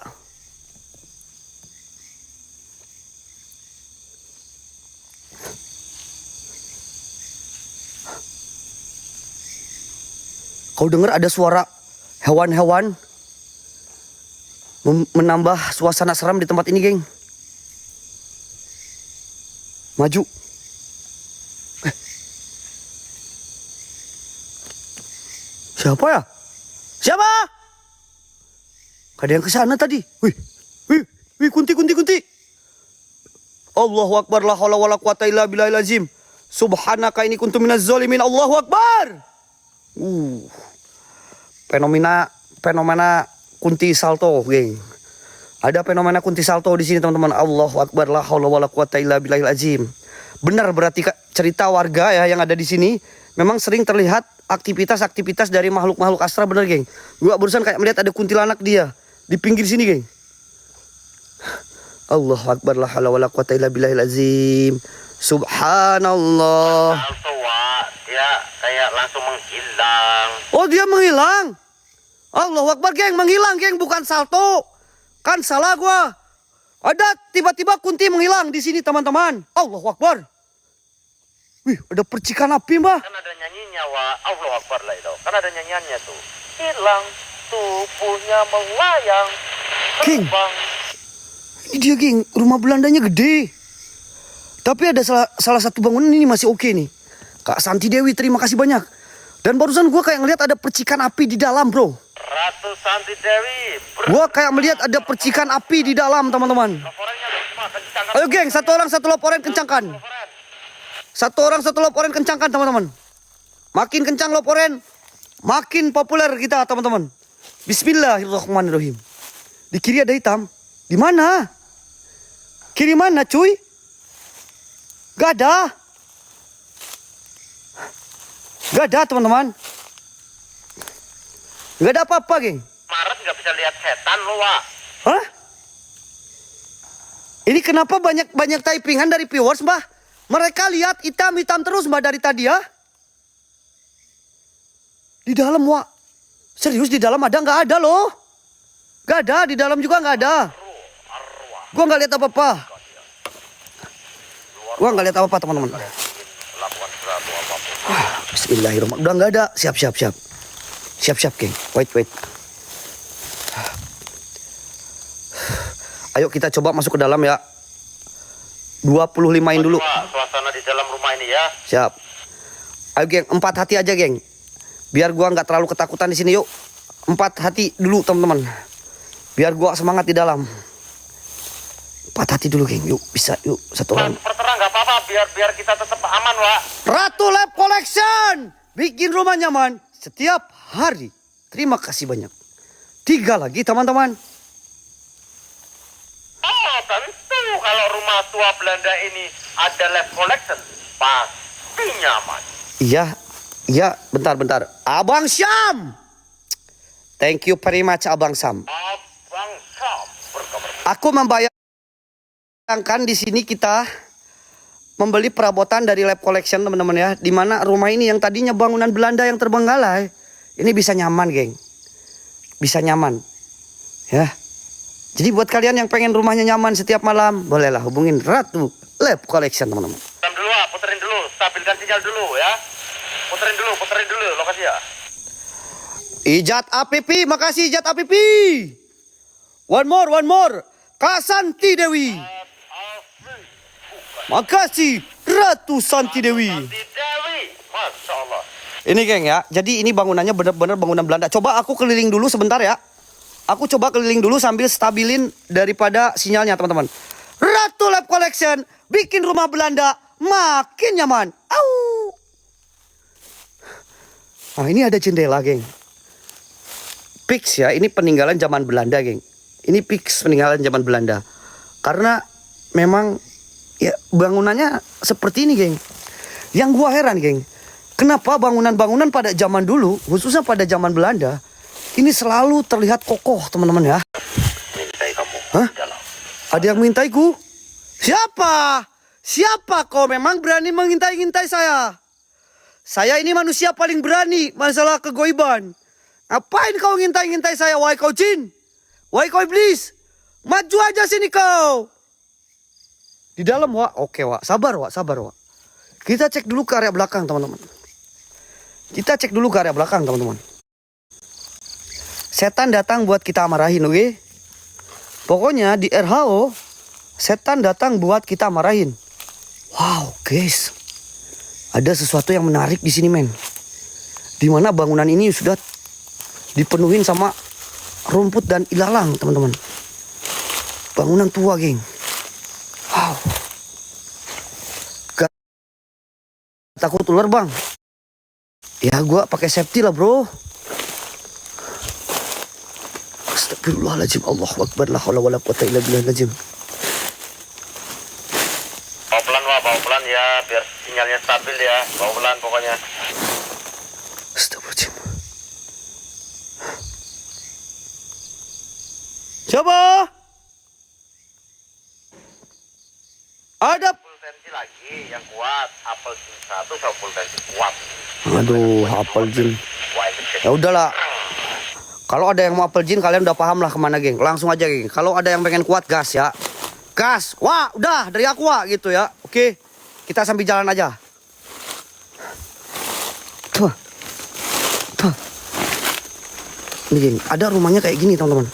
Kau dengar ada suara hewan-hewan menambah suasana seram di tempat ini, geng. Maju. Siapa ya? Siapa? Ada yang kesana tadi. Wih, kunti. Allahu Akbar, la haula wala quwata illa billahil azim. Subhanaka ini kuntu minaz zalimin. Allahu Akbar. Fenomena kunti salto, geng. Ada fenomena kunti salto di sini, teman-teman. Allahu Akbar, la haula wala quwata illa billahil azim. Benar berarti cerita warga ya yang ada di sini. Memang sering terlihat aktivitas dari makhluk-makhluk astral, bener, geng. Gua barusan kayak melihat ada kuntilanak dia di pinggir sini, geng. Allahu Akbar, la haula wala quwata illa billahil azim. Subhanallah. Dia kayak langsung menghilang. Oh, dia menghilang. Allahu Akbar, geng. Menghilang, geng. Bukan salto. Kan salah gua. Ada tiba-tiba kunti menghilang di sini, teman-teman. Allahu Akbar. Wih, ada percikan api, Mbah. Kan ada nyanyinya, Wak. Allahu Akbar lah itu. Kan ada nyanyiannya tuh. Hilang, tubuhnya melayang. King. Terbang. Ini dia, geng. Rumah Belandanya gede. Tapi ada salah satu bangunan ini masih oke nih. Kak Santi Dewi, terima kasih banyak. Dan barusan gua kayak ngeliat ada percikan api di dalam, bro. Ratu Santi Dewi. Gua kayak melihat ada percikan api di dalam, teman-teman. Laporannya semua kencangkan. Ayo, geng. Satu orang satu laporan kencangkan. Satu orang satu laporan kencangkan, teman-teman. Makin kencang laporan, makin populer kita, teman-teman. Bismillahirrahmanirrahim. Di kiri ada hitam. Di mana? Kiri mana, cuy? Gak ada. Gak ada, teman-teman. Gak ada apa-apa, geng. Maret nggak bisa lihat setan lo, Wak. Hah? Ini kenapa banyak typingan dari viewers, Mbah? Mereka lihat hitam-hitam terus, Mbah, dari tadi, ya? Di dalam, Wak. Serius, di dalam ada? Nggak ada, loh. Nggak ada, di dalam juga nggak ada. Gua nggak lihat apa-apa. Gua nggak lihat apa-apa, teman-teman. Lakukan sesuatu apapun. Bismillahirrahmanirrahim. Udah nggak ada. Siap. Siap, geng. Wait. Ayo kita coba masuk ke dalam, ya. 25-in dulu. Wak, suasana di dalam rumah ini ya. Siap. Ayo, geng. 4 hati aja, geng. Biar gua nggak terlalu ketakutan di sini, yuk. 4 hati dulu, teman-teman. Biar gua semangat di dalam. 4 hati dulu, geng. Yuk, bisa. Yuk, satu orang. Terserah nggak apa-apa, biar kita tetap aman, Wak. Ratu Lab Collection. Bikin rumah nyaman setiap hari. Terima kasih banyak. 3 lagi, teman-teman. Oh, tentu kalau rumah tua Belanda ini ada lab collection, pasti nyaman. Iya, bentar. Abang Syam. Thank you very much, Abang Sam. Abang Sam berkabar. Aku membayangkan di sini kita membeli perabotan dari Lab Collection, teman-teman, ya. Di mana rumah ini yang tadinya bangunan Belanda yang terbengkalai, ini bisa nyaman, geng. Bisa nyaman. Ya. Jadi buat kalian yang pengen rumahnya nyaman setiap malam, bolehlah hubungin Ratu Lab Collection, teman-teman. Tam dulu, Wak. Puterin dulu, stabilkan sinyal dulu ya. Puterin dulu lokasi ya. Ijat APP, makasih Ijat APP. One more. Kak Santi Dewi. Makasih Ratu Santi Dewi. Santi Dewi, Masya Allah. Ini, geng, ya. Jadi ini bangunannya benar-benar bangunan Belanda. Coba aku keliling dulu sebentar, ya. Aku coba keliling dulu sambil stabilin daripada sinyalnya, teman-teman. Ratu Lab Collection bikin rumah Belanda makin nyaman. Au. Nah, ini ada jendela, geng. Fix, ya, ini peninggalan zaman Belanda, geng. Ini fix peninggalan zaman Belanda. Karena memang ya bangunannya seperti ini, geng. Yang gua heran, geng. Kenapa bangunan-bangunan pada zaman dulu, khususnya pada zaman Belanda, ini selalu terlihat kokoh, teman-teman, ya. Mintai kamu. Hah? Dalam. Ada yang mengintaiku? Siapa? Siapa kau memang berani mengintai-intai saya? Saya ini manusia paling berani masalah kegoiban. Ngapain kau ngintai-ngintai saya, wahai kau jin? Wahai kau iblis? Maju aja sini kau. Di dalam, Wak. Oke, Wak. Sabar, Wak. Kita cek dulu ke area belakang, teman-teman. Setan datang buat kita marahin, oke? Pokoknya di RHO, setan datang buat kita marahin. Wow, guys. Ada sesuatu yang menarik di sini, men. Dimana bangunan ini sudah dipenuhin sama rumput dan ilalang, teman-teman. Bangunan tua, geng. Wow. Gak takut ular, bang? Ya, gua pakai safety lah, bro. Astagfirullahaladzim. Allahu Akbar. La haula wala quwata illa billahil. Bawa pelan ya, biar sinyalnya stabil ya. Bawa pelan pokoknya. Astagfirullahaladzim. Coba. Ada. Full tensi lagi yang kuat. Apel jin 1 sama full tensi kuat. Aduh, apel jin. Wah, itu Ya udahlah. Kalau ada yang mau apel jin, kalian udah paham lah kemana, geng. Langsung aja, geng. Kalau ada yang pengen kuat, gas ya. Gas. Wah, udah dari aku, wah, gitu ya. Oke, kita sambil jalan aja. Tuh. Tuh. Ini, geng. Ada rumahnya kayak gini, teman-teman.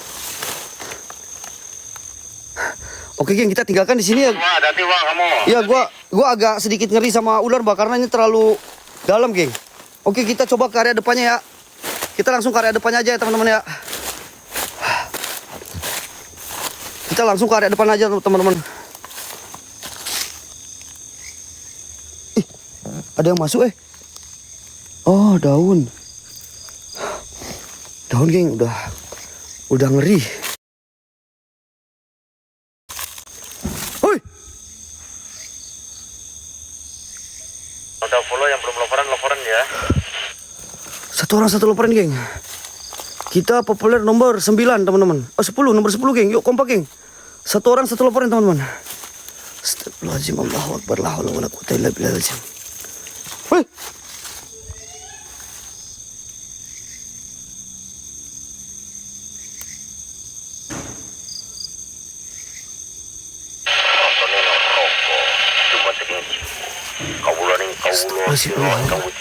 Oke, geng, kita tinggalkan di sini ya. Wah, hati wah kamu. Ya, gua agak sedikit ngeri sama ular, Mbak, karena ini terlalu dalam, geng. Oke, kita coba ke area depannya ya. Kita langsung ke area depannya aja ya, teman-teman ya. Kita langsung ke area depan aja, teman-teman. Ih, ada yang masuk, Oh, daun. Daun, geng, udah ngeri. Udah follow yang belum laporan ya. Satu orang satu laporan, geng. Kita populer nomor 9, teman-teman. Oh, 10, nomor 10, geng. Yuk, kompak, geng. Satu orang satu laporan, teman-teman. Astagfirullahaladzim, Allahu Akbar, la haula wala quwwata illa billah. Woi.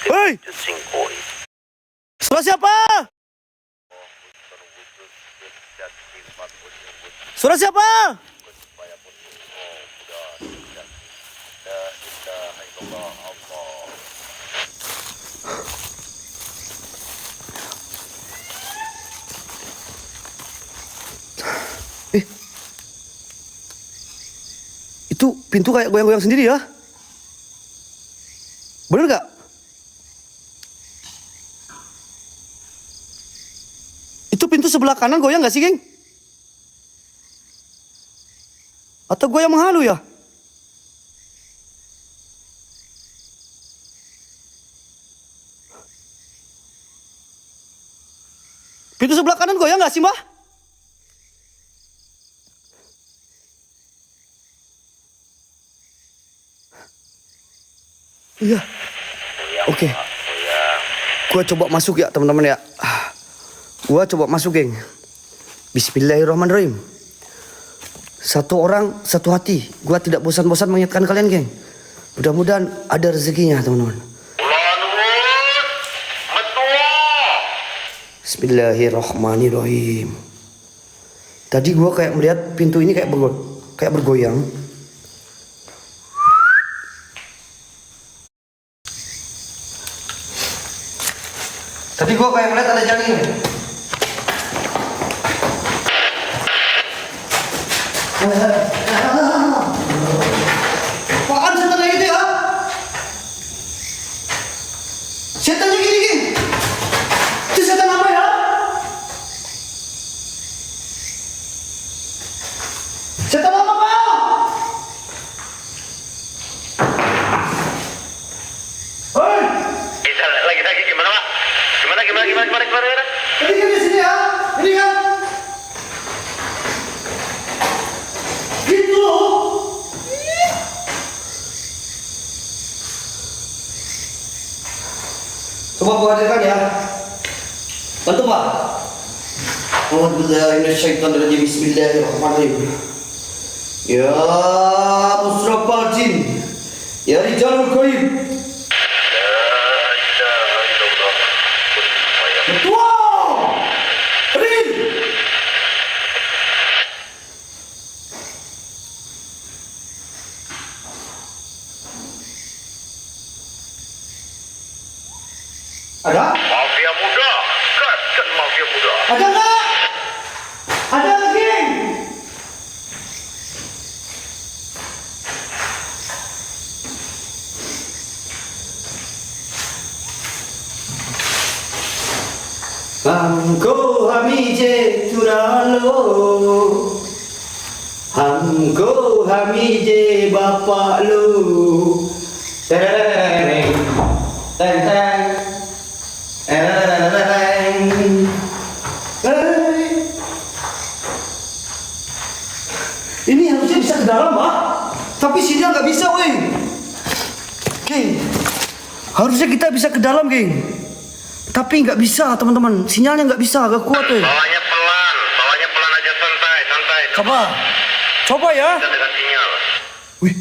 Hei! Suara siapa? Suara siapa? Itu pintu kayak goyang-goyang sendiri ya? Bener gak? Itu pintu sebelah kanan goyang gak sih, geng? Atau goyang menghalu ya? Pintu sebelah kanan goyang gak sih, Mbak? Iya. Oke. Gua coba masuk ya, teman-teman ya. Gua coba masuk, geng. Bismillahirrahmanirrahim. Satu orang, satu hati. Gua tidak bosan-bosan mengingatkan kalian, geng. Mudah-mudahan ada rezekinya, teman-teman. Bismillahirrahmanirrahim. Tadi gua kayak melihat pintu ini kayak bergoyang. Tadi gua kayak melihat ada jaring. Apaan setan kayak gitu ya? Setannya gini, gini. Itu setan apa ya? Setan apa, Pak? Hei! Lagi gimana, Pak? Gimana? Tadi kan di sini ya? Ini kan? Gitu loh. Coba gua hadirkan ya. Bantu, Pak. Alhamdulillahirrahmanirrahim. Bismillahirrahmanirrahim. Ya musrafal jin. Ya rijalul ghaib. Ketua. Hadir. Ada? Mafia muda, gaskan mafia muda. Ada nggak? Ada lagi. हमको हमीजे चुरा लो, हमको हमीजे बापा लो. Teng teng teng. Ini harusnya bisa ke dalam, Pak. Tapi sini nggak bisa, weh. Geng, harusnya kita bisa ke dalam, geng. Tapi nggak bisa teman-teman, sinyalnya nggak bisa, agak kuat tuh. Bawanya pelan aja, santai. Coba ya. Kita dengan sinyal. Wih.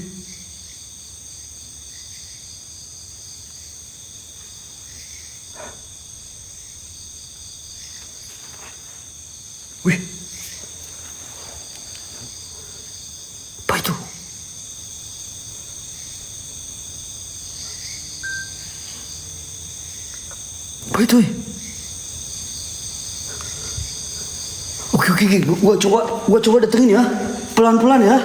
Wih. Apa itu? Apa itu? Oke, gua coba datengin ya, pelan-pelan ya.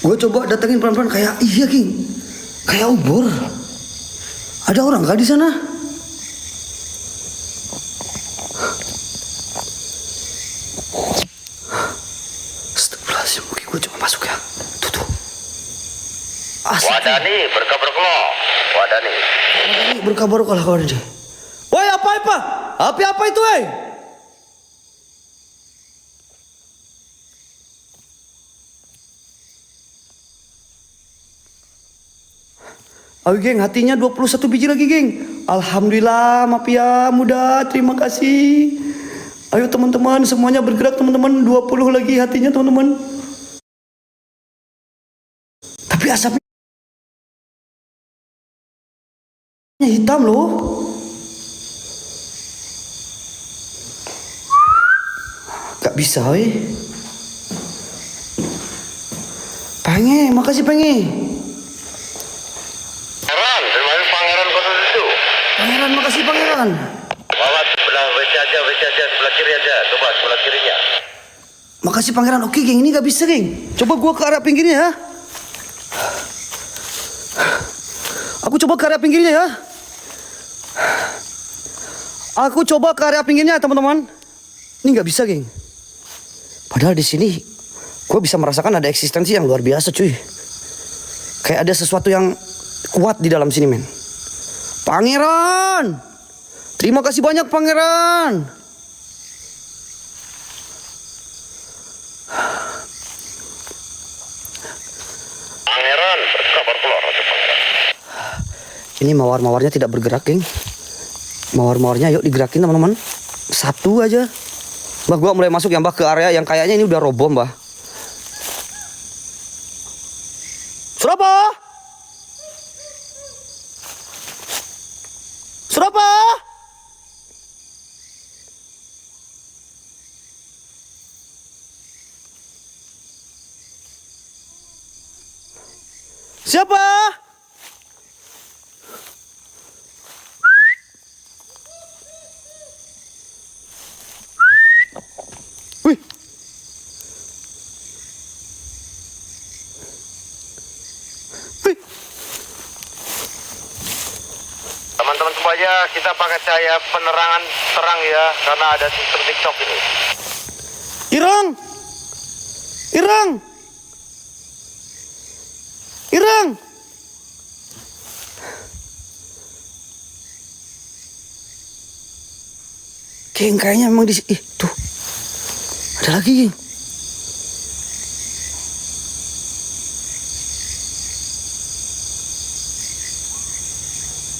Gua coba datengin pelan-pelan, kayak iya King, kayak obor. Ada orang nggak di sana? Astagfirullahaladzim, oke, gua coba masuk ya. Tuh. Wadani berkabar-kabar. Wadani. Berkabar kalau deh. Woi, apa? Apa itu, woi? Ayo geng, hatinya 21 biji lagi geng. Alhamdulillah, mafia muda, terima kasih. Ayo teman-teman, semuanya bergerak teman-teman. 20 lagi hatinya teman-teman. Tapi asapnya hitam loh. Gak bisa weh. Makasih Penge. Pangeran khusus itu. Pangeran, makasih Pangeran. Bawa sebelah WC aja, sebelah kiri aja. Coba sebelah kirinya. Makasih Pangeran. Oke geng, ini gak bisa geng. Coba gua ke arah pinggirnya ya. Aku coba ke area pinggirnya ya. Teman-teman. Ini nggak bisa, geng. Padahal di sini gue bisa merasakan ada eksistensi yang luar biasa, cuy. Kayak ada sesuatu yang kuat di dalam sini, men. Pangeran, terima kasih banyak, Pangeran. Pangeran berkabar keluar aja, Pangeran. Ini mawar-mawarnya tidak bergerak, geng. Mawar-mawarnya yuk digerakin, teman-teman. Satu aja. Mbah, gua mulai masuk ya, Mbah, ke area yang kayaknya ini udah roboh, Mbah. Surapa? Surapa? Siapa? Wih. Wih. Teman-teman semuanya, kita pakai cahaya penerangan terang ya, karena ada sistem TikTok ini. Irang. Geng, kayaknya memang di tuh. Ada lagi, geng.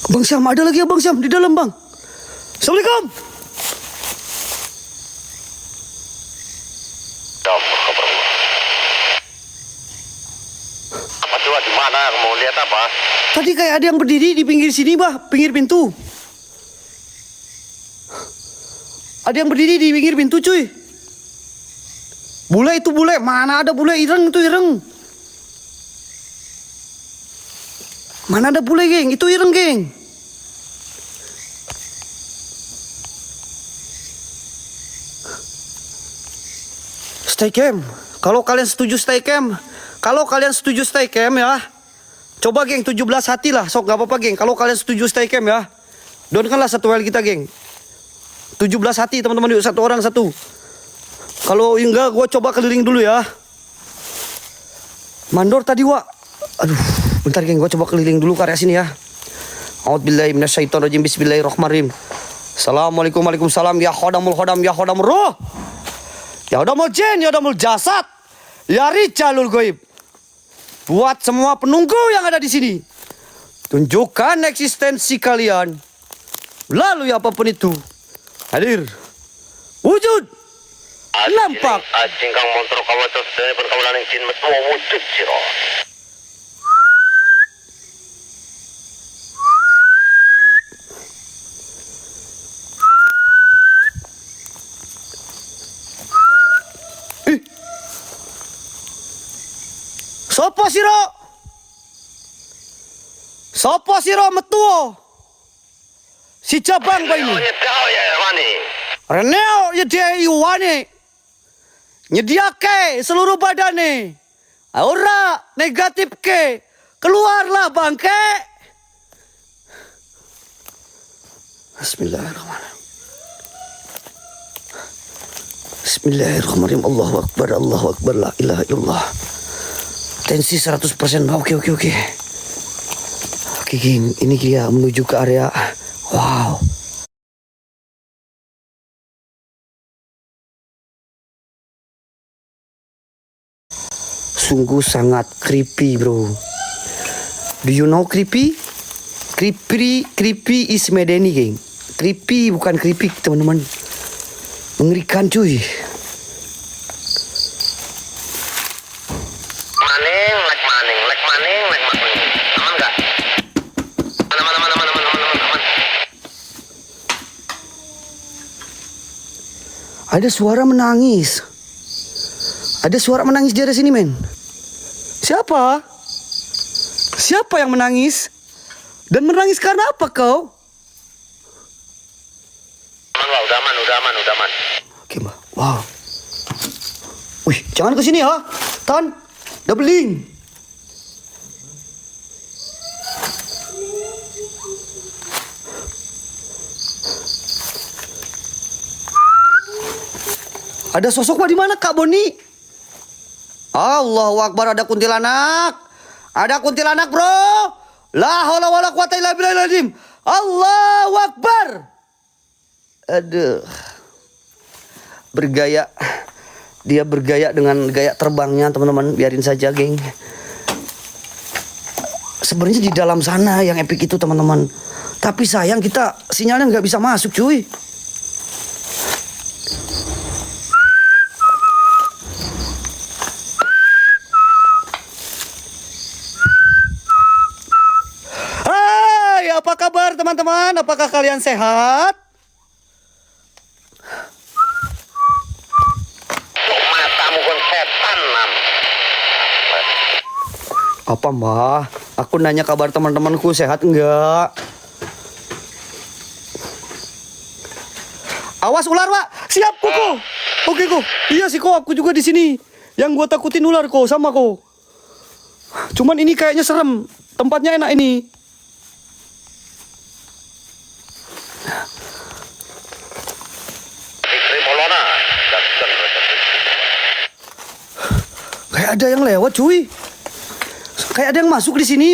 Bang Syam, ada lagi ya Bang Syam di dalam, Bang. Assalamualaikum. Apa coba di mana? Mau lihat apa? Tadi kayak ada yang berdiri di pinggir sini, Bah, pinggir pintu. Ada yang berdiri di pinggir pintu, cuy. Bule itu bule, mana ada bule, ireng itu ireng. Mana ada bule, geng, itu ireng, geng. Stay camp. Kalau kalian setuju stay camp ya. Coba geng 17 hati lah, sok gak apa-apa geng. Kalau kalian setuju stay camp ya. Donkanlah satu well kita, geng. 17 hati teman-teman, yuk satu orang satu. Kalau enggak gue coba keliling dulu ya. Mandor tadi, Wak. Aduh, bentar geng, gue coba keliling dulu ke area sini ya. A'udzubillahi minasyaitonirrajim. Bismillahirrahmanirrahim. Assalamualaikum, waalaikumsalam. Ya hodamul hodam, ya hodamul roh. Ya hodamul jin, ya hodamul jasad. Ya rijalul goib. Buat semua penunggu yang ada di sini. Tunjukkan eksistensi kalian. Lalu apapun itu, hadir. Wujud. Nampak. Ajing kang montro kawaca sedaya pun kawalan jin metu wujud sira. Sopo siro? Sopo siro metuo? Si Jabang ba ini? Nyedao ya wani. Reneo nyediai wane. Nyediake seluruh badane. Ora negatif ke. Keluarlah bangke. Bismillahirrahmanirrahim. Bismillahirrahmanirrahim. Allahu Akbar, Allahu Akbar, la ilaha illallah. Tensi 100%. Oke. Oke, geng. Ini dia menuju ke area. Wow. Sungguh sangat creepy, bro. Do you know creepy? Creepy is medeni, geng. Creepy bukan creepy, teman-teman. Mengerikan, cuy. Lek maning. Aman enggak? Aman. Ada suara menangis. Ada suara menangis di area sini, men. Siapa? Siapa yang menangis? Dan menangis karena apa kau? Udah aman. Oke, Mbak. Wow. Wih, jangan ke sini ya. Tan, doubling. Ada sosok Pak di mana, Kak Boni? Allahu Akbar, ada kuntilanak. Ada kuntilanak, bro. La haula wala quwata illa billahil. Allahu Akbar. Aduh. Bergaya. Dia bergaya dengan gaya terbangnya, teman-teman. Biarin saja, geng. Sebenarnya di dalam sana yang epic itu, teman-teman. Tapi sayang kita sinyalnya nggak bisa masuk, cuy. Hai, apa kabar teman-teman? Apakah kalian sehat? Matamu kon setan, Nam. Apa, Mbah? Aku nanya kabar teman-temanku sehat enggak? Awas ular, Pak. Siap, Koko. Oke, Ko. Iya sih, Ko. Aku juga di sini. Yang gua takutin ular, Ko. Sama, Ko. Cuman ini kayaknya serem. Tempatnya enak ini. Kayak ada yang lewat, cuy. Kayak ada yang masuk di sini,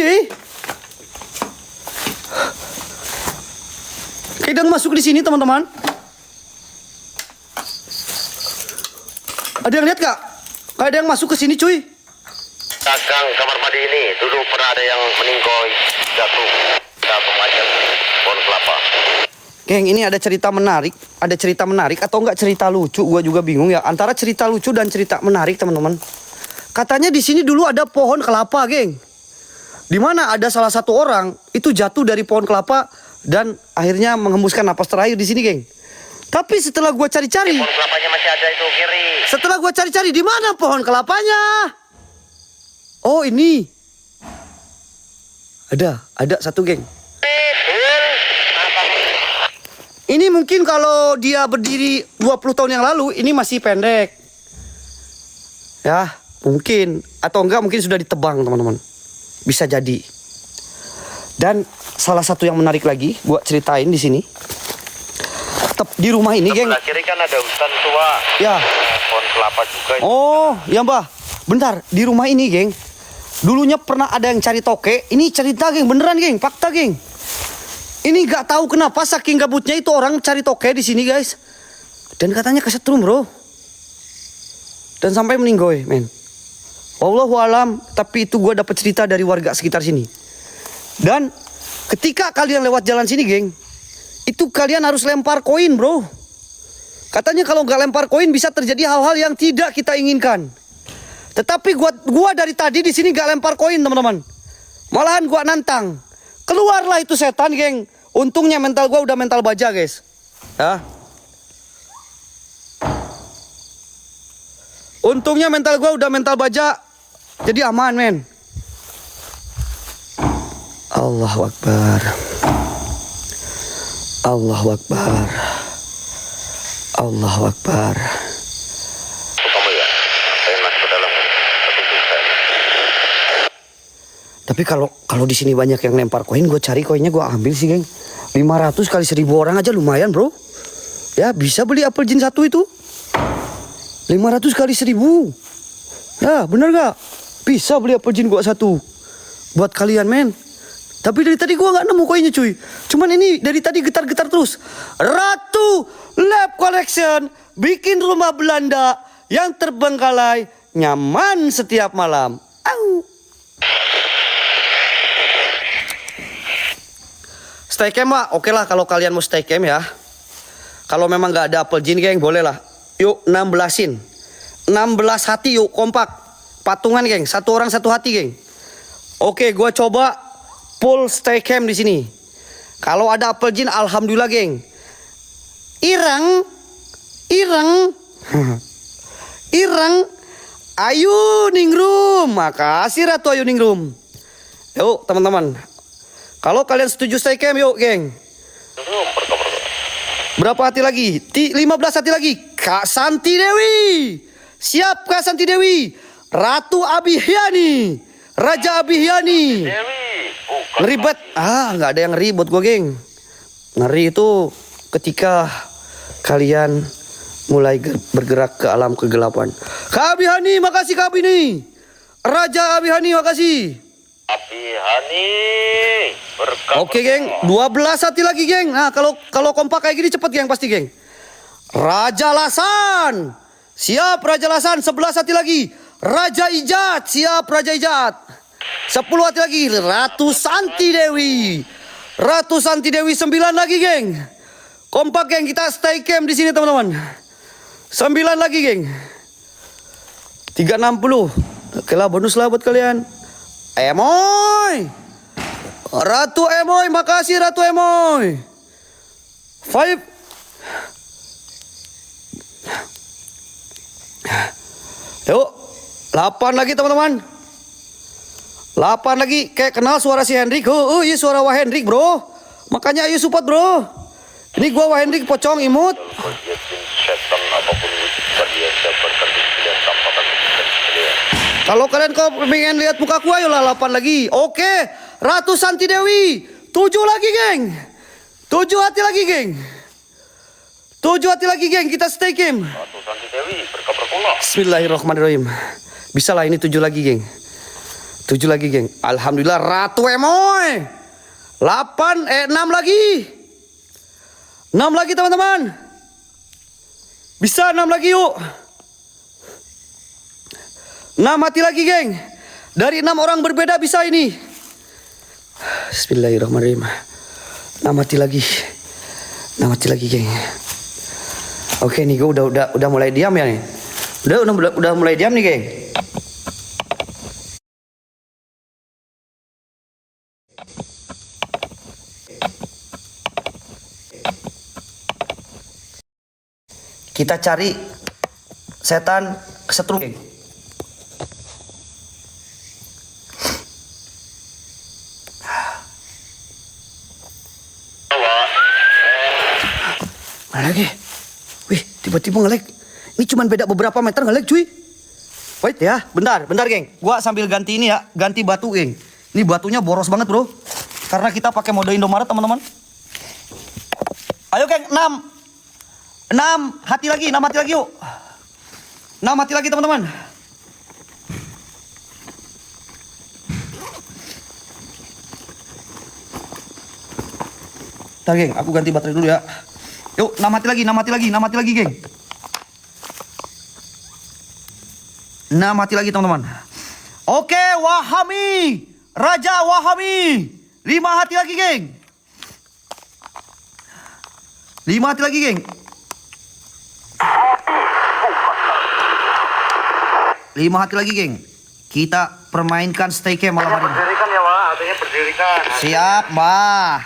Kayak ada yang masuk di sini, teman-teman. Ada yang lihat, Kak? Kayak ada yang masuk ke sini, cuy. Dagang kamar mandi ini dulu pernah ada yang meninggoy jatuh macam pohon kelapa. Geng, ini ada cerita menarik. Ada cerita menarik atau enggak cerita lucu? Gua juga bingung ya. Antara cerita lucu dan cerita menarik, teman-teman. Katanya di sini dulu ada pohon kelapa, geng. Di mana ada salah satu orang itu jatuh dari pohon kelapa dan akhirnya menghembuskan napas terakhir di sini, geng. Tapi setelah gua cari-cari, Pohon kelapanya masih ada itu kiri. setelah gua cari-cari di mana pohon kelapanya? Oh, ini. Ada satu, geng. Ini mungkin kalau dia berdiri 20 tahun yang lalu, ini masih pendek. Ya, mungkin. Atau enggak, mungkin sudah ditebang, teman-teman. Bisa jadi. Dan salah satu yang menarik lagi, gua ceritain di sini. Di rumah ini, geng. Sebelah kiri kan ada hutan tua. Ya. Pohon kelapa juga. Oh, ya, Mbah. Bentar, di rumah ini, geng. Dulunya pernah ada yang cari toke. Ini cerita, geng. Beneran, geng. Fakta, geng. Ini gak tahu kenapa saking gabutnya itu orang cari toke di sini, guys. Dan katanya kesetrum, bro. Dan sampai meninggoy, men. Wallahu alam, tapi itu gue dapat cerita dari warga sekitar sini. Dan Ketika kalian lewat jalan sini, geng, itu kalian harus lempar koin, bro. Katanya kalau nggak lempar koin bisa terjadi hal-hal yang tidak kita inginkan. Tetapi gua dari tadi di sini nggak lempar koin, teman-teman. Malahan gua nantang. Keluarlah itu setan, geng. Untungnya mental gua udah mental baja, guys. Ya. Untungnya mental gua udah mental baja. Jadi aman, men. Allahu Akbar. Allahu Akbar. Allahu Akbar. Kamu ya, saya masuk ke dalam. Tapi susah. Tapi kalau di sini banyak yang lempar koin, gue cari koinnya gue ambil sih, geng. 500 kali 1000 orang aja lumayan, bro. Ya bisa beli apel jin satu itu. 500 kali 1000. Ya bener gak? Bisa beli apel jin gua satu. Buat kalian, men. Tapi dari tadi gua nggak nemu koinnya, cuy. Cuman ini dari tadi getar-getar terus. Ratu Lab Collection bikin rumah Belanda yang terbengkalai, nyaman setiap malam. Au. Stay camp, Pak. Oke lah kalau kalian mau stay camp ya. Kalau memang nggak ada apel jin, geng, boleh lah. Yuk 16-in. 16 hati yuk, kompak. Patungan, geng. Satu orang satu hati, geng. Oke, gua coba full stay camp di sini. Kalau ada apel jin, alhamdulillah, geng. Ireng. Ireng. Ayu Ningrum. Makasih Ratu Ayu Ningrum. Yuk, teman-teman. Kalau kalian setuju stay camp, yuk, geng. Berapa hati lagi? 15 hati lagi. Kak Santi Dewi. Siap, Kak Santi Dewi. Ratu Abihyani. Raja Abihyani. Ngeribet. Nggak ada yang ribut gue, geng. Ngeri itu ketika kalian mulai bergerak ke alam kegelapan. Kak Abihyani, makasih Kak Abini. Raja Abihyani, makasih. Abihyani berkah. Oke, geng, 12 hati lagi, geng. Nah, kalau kompak kayak gini cepet, geng, pasti, geng. Raja Lasan. Siap Raja Lasan, 11 hati lagi. Raja Ijat, siap Raja Ijat. 10 hati lagi. Ratu Santi Dewi. Ratu Santi Dewi 9 lagi, geng. Kompak, geng, kita stay camp di sini, teman-teman. 9 lagi, geng. 360. Oke lah, bonus lah buat kalian. Emoy. Ratu Emoy, makasih Ratu Emoy. 5. Yuk, 8 lagi, teman-teman. 8 lagi. Kayak kenal suara si Hendrik. Iya suara Wah Hendrik, bro. Makanya ayo support, bro. Ini gua Wah Hendrik pocong imut. Setan apapun berbiasa bertanding dan tampakan kalian. Kalau kalian pengen lihat muka aku, ayolah 8 lagi. Oke, Ratu Santi Dewi. 7 lagi, geng. 7 hati lagi, geng. 7 hati lagi, geng. Kita stay camp. Ratu Santi Dewi berkah. Bismillahirrahmanirrahim. Bisa lah, ini 7 lagi, geng. 7 lagi, geng. Alhamdulillah, Ratu Emoy. 6 lagi. 6 lagi, teman-teman. Bisa 6 lagi, yuk. 6 hati lagi, geng. Dari 6 orang berbeda bisa ini. Bismillahirrahmanirrahim. 6 hati lagi. 6 hati lagi, geng. Oke nih, gue udah mulai diam ya nih. Udah mulai diam nih, geng. Kita cari setan kesetrum, geng. Mana lagi? Wih, tiba-tiba nge-lag. Ini cuma beda beberapa meter nge-lag, cuy. Wait ya, bentar, geng. Gua sambil ganti ini ya, ganti batu, geng. Ini batunya boros banget, bro. Karena kita pakai mode Indomaret, teman-teman. Ayo, geng, 6 hati lagi, 6 hati lagi, yuk. 6 hati lagi, teman-teman. Ntar, geng, aku ganti baterai dulu ya. Yuk, 6 hati lagi, 6 hati lagi, 6 hati lagi, geng. 6 hati lagi, teman-teman. Oke, Wahami. Raja Wahami. 5 hati lagi, geng. 5 hati lagi, geng. 5 hati lagi, geng. Kita permainkan stake malam hari ini. Berdirikan ya, Pak. Artinya berdirikan. Siap, Mbah.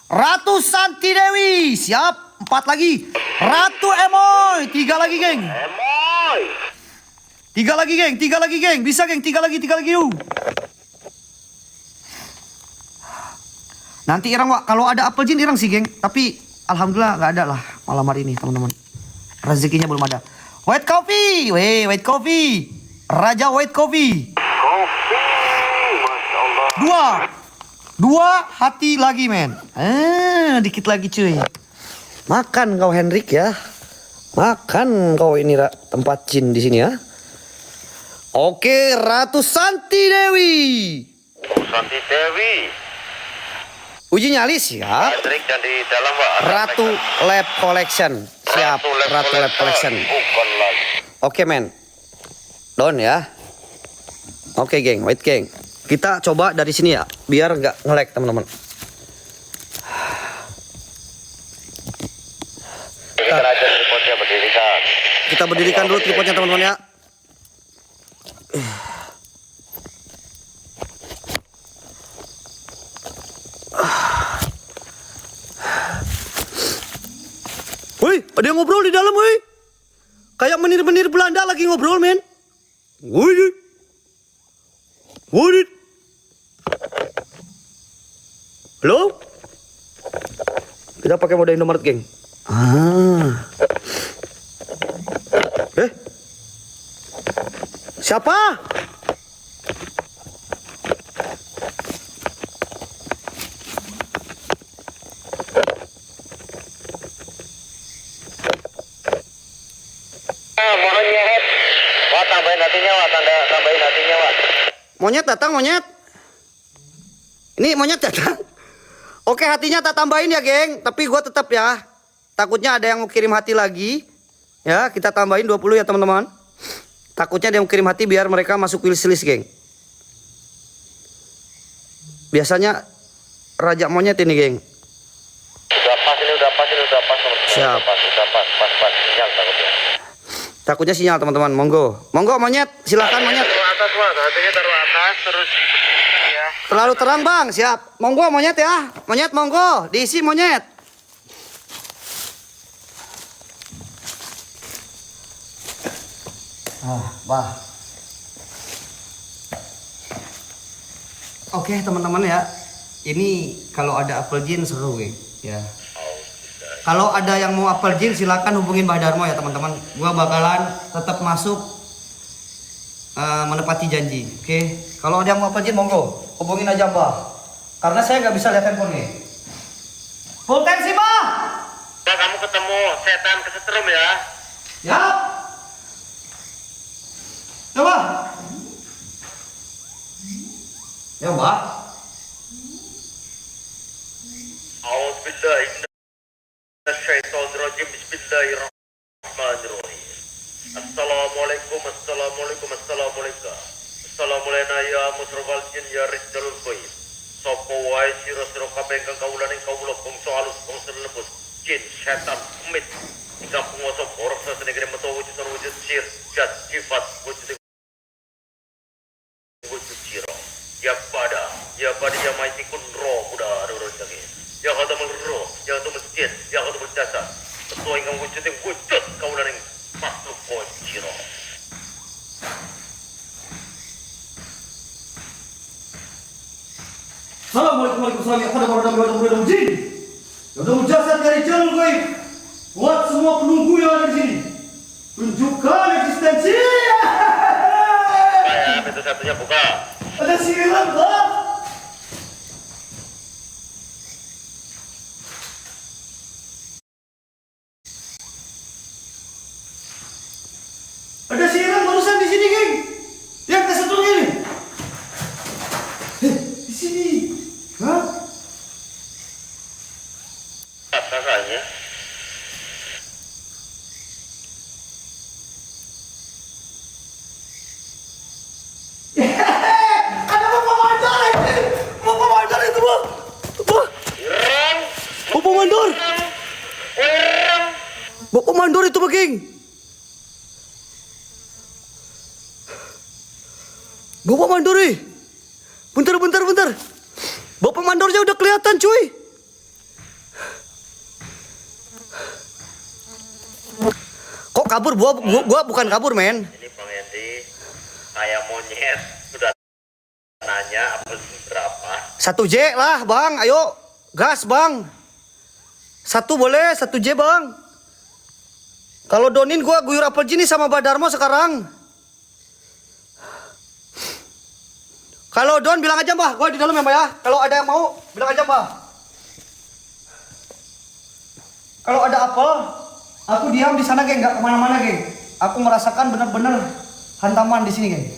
Ratu Santi Dewi. Siap. 4 lagi. Ratu Emoy. 3 lagi, geng. Emoy. 3 lagi, geng. 3 lagi, geng. Bisa, geng. 3 lagi, 3 lagi. Yuk. Nanti Irang, Wak. Kalau ada apel jin, Irang sih, geng. Tapi alhamdulillah nggak ada lah malam hari ini, teman-teman. Rezekinya belum ada. White coffee. Weh, white coffee. Raja white coffee. Kopi. Masya Allah. 2 hati lagi, men. Dikit lagi, cuy. Makan kau, Henrik, ya. Makan kau ini, tempat jin di sini, ya. Oke, Ratu Santi Dewi. Santi Dewi. Uji nyali, siap. Hendrik dan di dalam, Pak. Ratu Lab Collection. Siap, Ratu Lab Collection. Bukan lagi. Oke, men. Down ya. Oke, geng. Wait, geng. Kita coba dari sini ya, biar nggak nge-lag, teman-teman. Berdirikan aja tripodnya, berdirikan. Kita berdirikan dulu tripodnya, teman-teman, ya. Woi, ada yang ngobrol di dalam, woi. Kayak menir-menir Belanda lagi ngobrol, men. Woi. Woi. Halo? Kita pakai mode Indomaret, geng. Siapa? Monyet. Wah, tambahin hatinya, Wah. Tambahin hatinya, Wah. Monyet datang, monyet. Ini monyet datang. Oke, hatinya tak tambahin ya, geng. Tapi gue tetap ya. Takutnya ada yang mau kirim hati lagi. Ya, kita tambahin 20 ya, teman-teman. Takutnya ada yang mau kirim hati biar mereka masuk wishlist, geng. Biasanya raja monyet ini, geng. Udah pas ini, udah pas. Siap. Udah pas. Sinyal takutnya. Takutnya sinyal, teman-teman. Monggo. Monggo, monyet. Silakan, monyet. Taruh atas, Wah. Hatinya taruh atas, terus ya. Terlalu terang, Bang. Siap. Monggo, monyet ya. Monyet, monggo. Diisi, monyet. Bah. Oke, teman-teman ya. Ini kalau ada apel jin seru, ya. Kalau ada yang mau apel jin silakan hubungin Mbah Darmo ya, teman-teman. Gua bakalan tetap masuk menepati janji. Oke. Kalau ada yang mau apel jin monggo, hubungin aja, Mbah. Karena saya nggak bisa lihat handphonenya. Full tensi, Mbah. Ya, kamu ketemu setan kesetrum ya. Ya. Coba. Ya, Mbak. A'udzubillahi Bismillahirrahmanirrahim. Assalamualaikum. Assalamualaikum ya musrofal jin ya rizalul goib. Sopo wae siro kabeh kang kawulan ing kawula bangsa alus bangsa lebus jin setan emit ing kampung wasa borok senegere metu wujud sir jat sifat wujud siro ya pada ya maitikun roh kuda roro jage ya khatamul roh ya khatamul jin ya khatamul jasa ketua ingkang wujud kawulan ing makhluk siro. Assalamualaikum warahmatullahi wabarakatuh. Jin. Yang jasad dari jalur gaib. Buat semua penunggu yang ada di sini. Tunjukkan eksistensi. Saya pintu satunya buka. Ada sihiran, Bang. Ada sihiran barusan di sini, geng. Yang kesetrum ini. Di sini. Hah? Kakaknya. Ada bapak mandor itu. Bapak mandor itu, Bang. mandor itu, Baging. Bapak mandor, bentar. Bapak mandornya udah kelihatan, cuy. Kok kabur? Gua bukan kabur, men. Ini Bang Hendy, saya monyet sudah nanya apel berapa. 1J lah, Bang. Ayo, gas, Bang. 1 boleh, 1J, Bang. Kalau Donin gua guyur apel jini sama Badarmo sekarang. Kalau Don bilang aja, Mbah. Gua di dalam ya, Mbah ya. Kalau ada yang mau, bilang aja, Mbah. Kalau ada apel, aku diam di sana, geng. Nggak kemana-mana, geng. Aku merasakan benar-benar hantaman di sini, geng.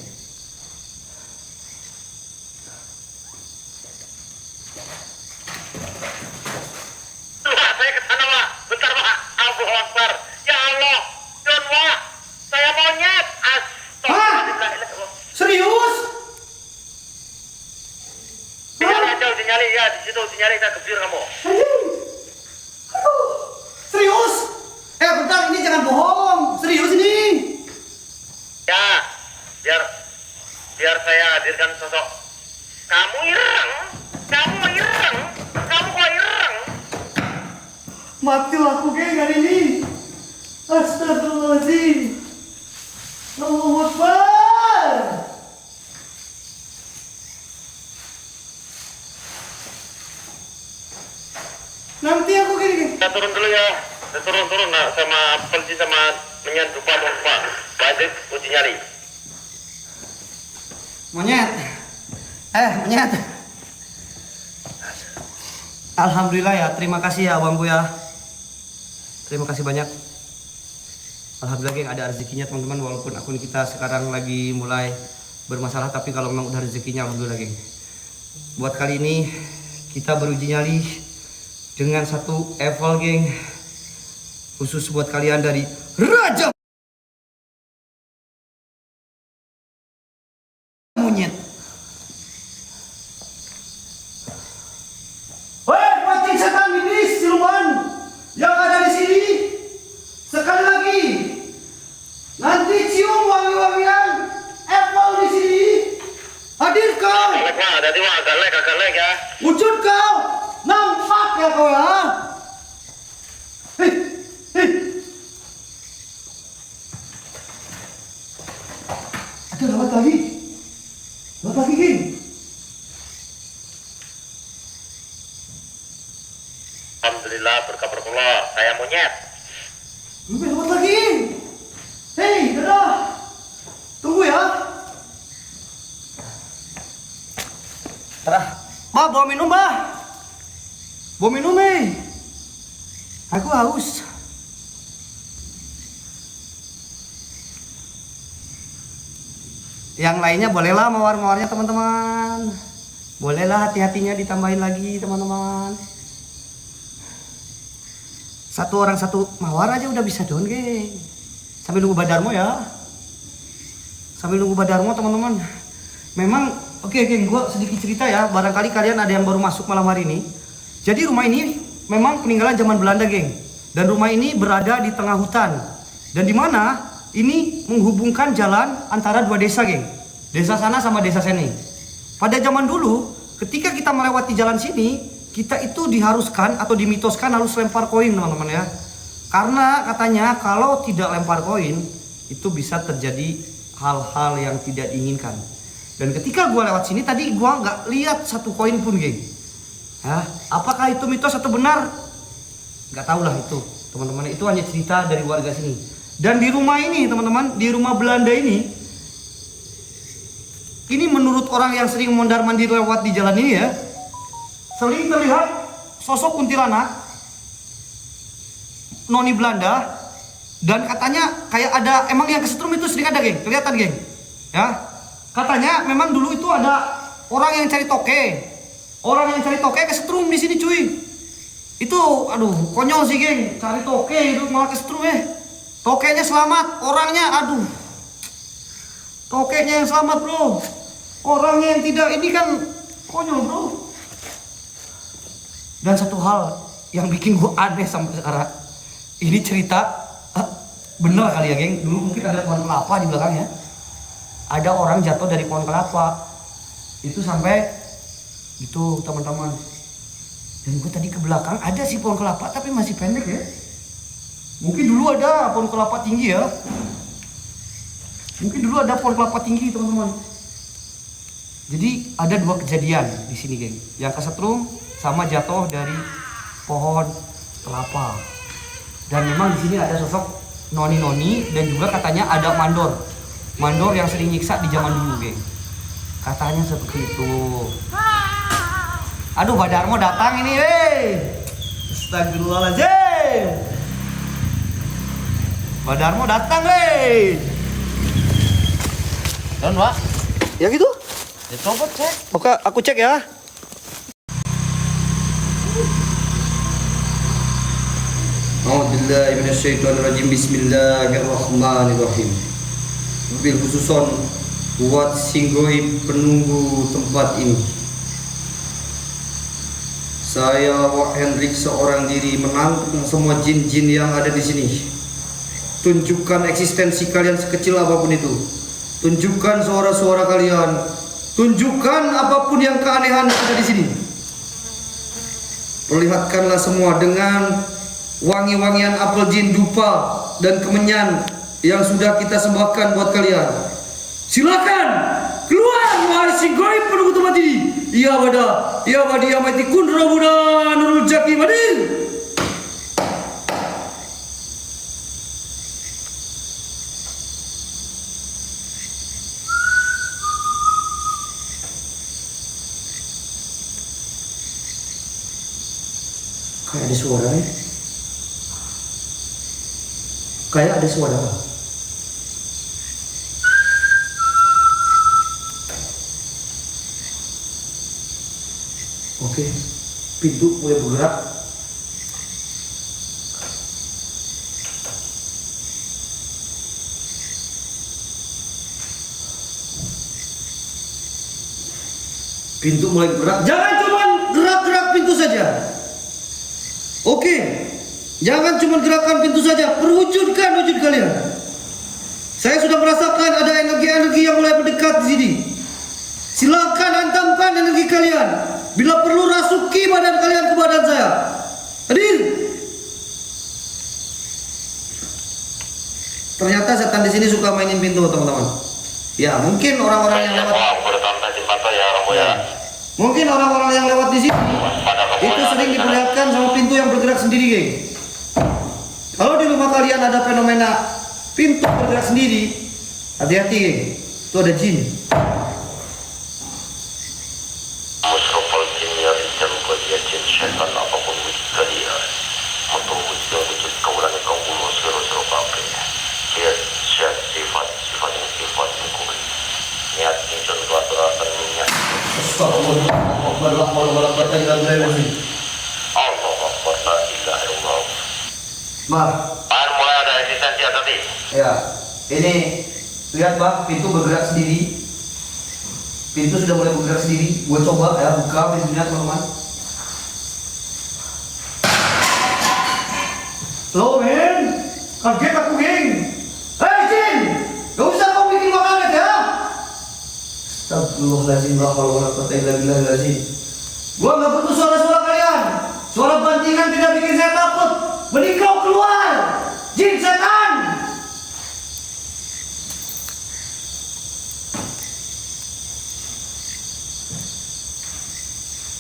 Wah, saya ke sana, Pak. Bentar, Pak. Allahu Akbar. Ya Allah. Don, Pak. Saya monyet. Astagfirullah. Serius? Tinggal aja uji nyali ya. Di situ uji nyali saya kebir kamu. Aduh, serius? Bentar, ini jangan bohong. Serius ini. Ya, biar saya hadirkan sosok. Kamu ireng. Kamu kok ireng. Mati aku, geng, hari ini. Astagfirullahaladzim. Allahu Akbar. Nanti aku gini. Saya turun dulu ya. Saya turun nah, sama polisi sama menyan lupa. Wajib uji nyali. Monyet. Monyet. Alhamdulillah ya, terima kasih ya abangku ya. Terima kasih banyak. Alhamdulillah, geng, ada rezekinya teman-teman. Walaupun akun kita sekarang lagi mulai bermasalah, tapi kalau memang udah rezekinya, alhamdulillah, geng. Buat kali ini kita beruji nyali dengan 1 level, geng. Khusus buat kalian dari Raja Monyet. Woi, pancing setan iblis siluman yang ada di sini. Sekali lagi, nanti cium wangi-wangian apple di sini. Hadir kau. Galak Pak, tadi Pak, agak lek ya. Wujud kau. Nampak ya kau ya. Hei. Ada lewat lagi, geng. Alhamdulillah berkah berkah. Saya monyet. Lewat lagi. Hei, dadah. Tunggu ya. Bah, bawa minum, Bah. Bawa minum, Aku haus. Yang lainnya bolehlah mawar-mawarnya, teman-teman. Bolehlah hati-hatinya ditambahin lagi, teman-teman. 1 orang 1 mawar aja udah bisa Don, geng. Sambil nunggu Badarmo ya. Teman-teman. Memang oke, geng, gua sedikit cerita ya. Barangkali kalian ada yang baru masuk malam hari ini. Jadi rumah ini memang peninggalan zaman Belanda, geng. Dan rumah ini berada di tengah hutan. Dan di mana ini menghubungkan jalan antara 2 desa, geng. Desa sana sama desa sini. Pada zaman dulu, ketika kita melewati jalan sini, kita itu diharuskan atau dimitoskan harus lempar koin, teman-teman ya. Karena katanya kalau tidak lempar koin, itu bisa terjadi hal-hal yang tidak diinginkan. Dan ketika gua lewat sini tadi, gua nggak lihat 1 koin pun, geng. Ya, apakah itu mitos atau benar? Nggak tahu lah itu, teman-teman. Itu hanya cerita dari warga sini. Dan di rumah ini, teman-teman, di rumah Belanda ini menurut orang yang sering mondar-mandir lewat di jalan ini ya, sering terlihat sosok kuntilanak noni Belanda. Dan katanya kayak ada, emang yang kesetrum itu sering ada, geng, kelihatan, geng. Ya, katanya memang dulu itu ada orang yang cari toke. Orang yang cari toke kesetrum di sini, cuy. Itu aduh, konyol sih, geng. Cari toke itu malah kesetrum, Tokenya selamat, orangnya aduh. Tokenya yang selamat, bro. Orangnya yang tidak, ini kan konyol, bro. Dan satu hal yang bikin gua aneh sampai sekarang. Ini cerita bener kali ya geng, dulu mungkin ada pohon kelapa di belakangnya. Ada orang jatuh dari pohon kelapa. Itu sampai itu teman-teman. Dan gue tadi ke belakang ada sih pohon kelapa tapi masih pendek ya. Mungkin dulu ada pohon kelapa tinggi ya. Mungkin dulu ada pohon kelapa tinggi teman-teman. Jadi ada dua kejadian di sini geng. Yang kesetrum sama jatuh dari pohon kelapa. Dan memang di sini ada sosok noni-noni dan juga katanya ada mandor. Mandor yang sering nyiksa di zaman dulu geng. Katanya seperti itu. Aduh, Mbak Darmo datang ini, Astagfirullahaladzim. Mbak Darmo datang, Dan Pak, Ya gitu? ya coba cek. Oke, aku cek ya. A'udzubillahi minasyaitonirrajim. Bismillahirrahmanirrahim. Mobil khususon buat singgoi penunggu tempat ini. Saya Wak Hendrik seorang diri menampung semua jin-jin yang ada di sini. Tunjukkan eksistensi kalian sekecil apapun itu. Tunjukkan suara-suara kalian. Tunjukkan apapun yang keanehan yang ada di sini. Perlihatkanlah semua dengan wangi-wangian apel jin dupa dan kemenyan yang sudah kita sembahkan buat kalian. Silakan keluar wahai singgoi penunggu tempat ini. Iya wada, iya wadi amati kun rabuna nurul jaki wadi. Kayak ada suara nih. Kayak ada suara. Oke, pintu mulai bergerak. Pintu mulai bergerak. Jangan cuma gerak-gerak pintu saja. Oke, jangan cuma gerakan pintu saja. Perwujudkan wujud kalian. Saya sudah merasakan ada energi-energi yang mulai mendekat di sini. Silakan hantamkan energi kalian. Bila perlu rasuki badan kalian ke badan saya. Hadir. Ternyata setan di sini suka mainin pintu teman-teman. Ya mungkin orang-orang yang lewat. Mungkin orang-orang yang lewat di sini itu sering diperlihatkan sama pintu yang bergerak sendiri, geng. Kalau di rumah kalian ada fenomena pintu bergerak sendiri, hati-hati, geng. Itu ada jin. Musrafal jin ya rijal qadiya jin syaitan apapun wujud kalian. Untuk wujud yang wujud kaulangi kau bulu siro-siro pakai. Sifat ini sifat mukul. Niat incun kelaturan minyak. Astagfirullah, Allah Akbar, la ilaha illallah. Mar, Mulai ada eksistensi tadi. ya, ini lihat Bang, pintu bergerak sendiri. Pintu sudah mulai bergerak sendiri. Gue coba ya buka pintunya teman-teman. Lo men, kaget aku geng. Hei Jin, gak usah kau bikin gua kaget ya. Astagfirullahaladzim, la haula wala quwwata illa billah. Gua nggak butuh suara-suara kalian. Suara bantingan tidak bikin saya takut. Mending kau keluar, jin setan.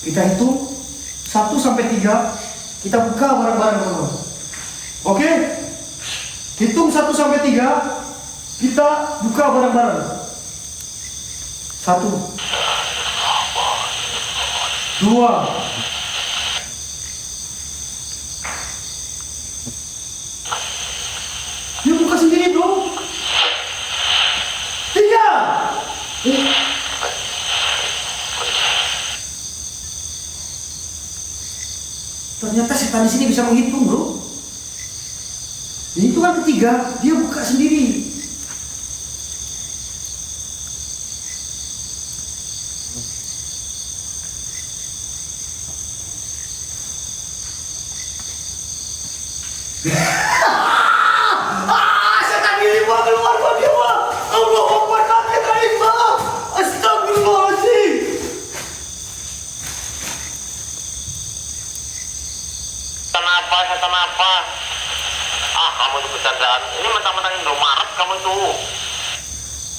Kita hitung 1 sampai 3. Kita buka bareng-bareng teman-teman. Oke? Hitung 1 sampai 3. Kita buka bareng-bareng. 1 2 Dia buka sendiri dong. 3 Ternyata setan di sini bisa menghitung, bro. Ini itu kan ketiga, dia buka sendiri.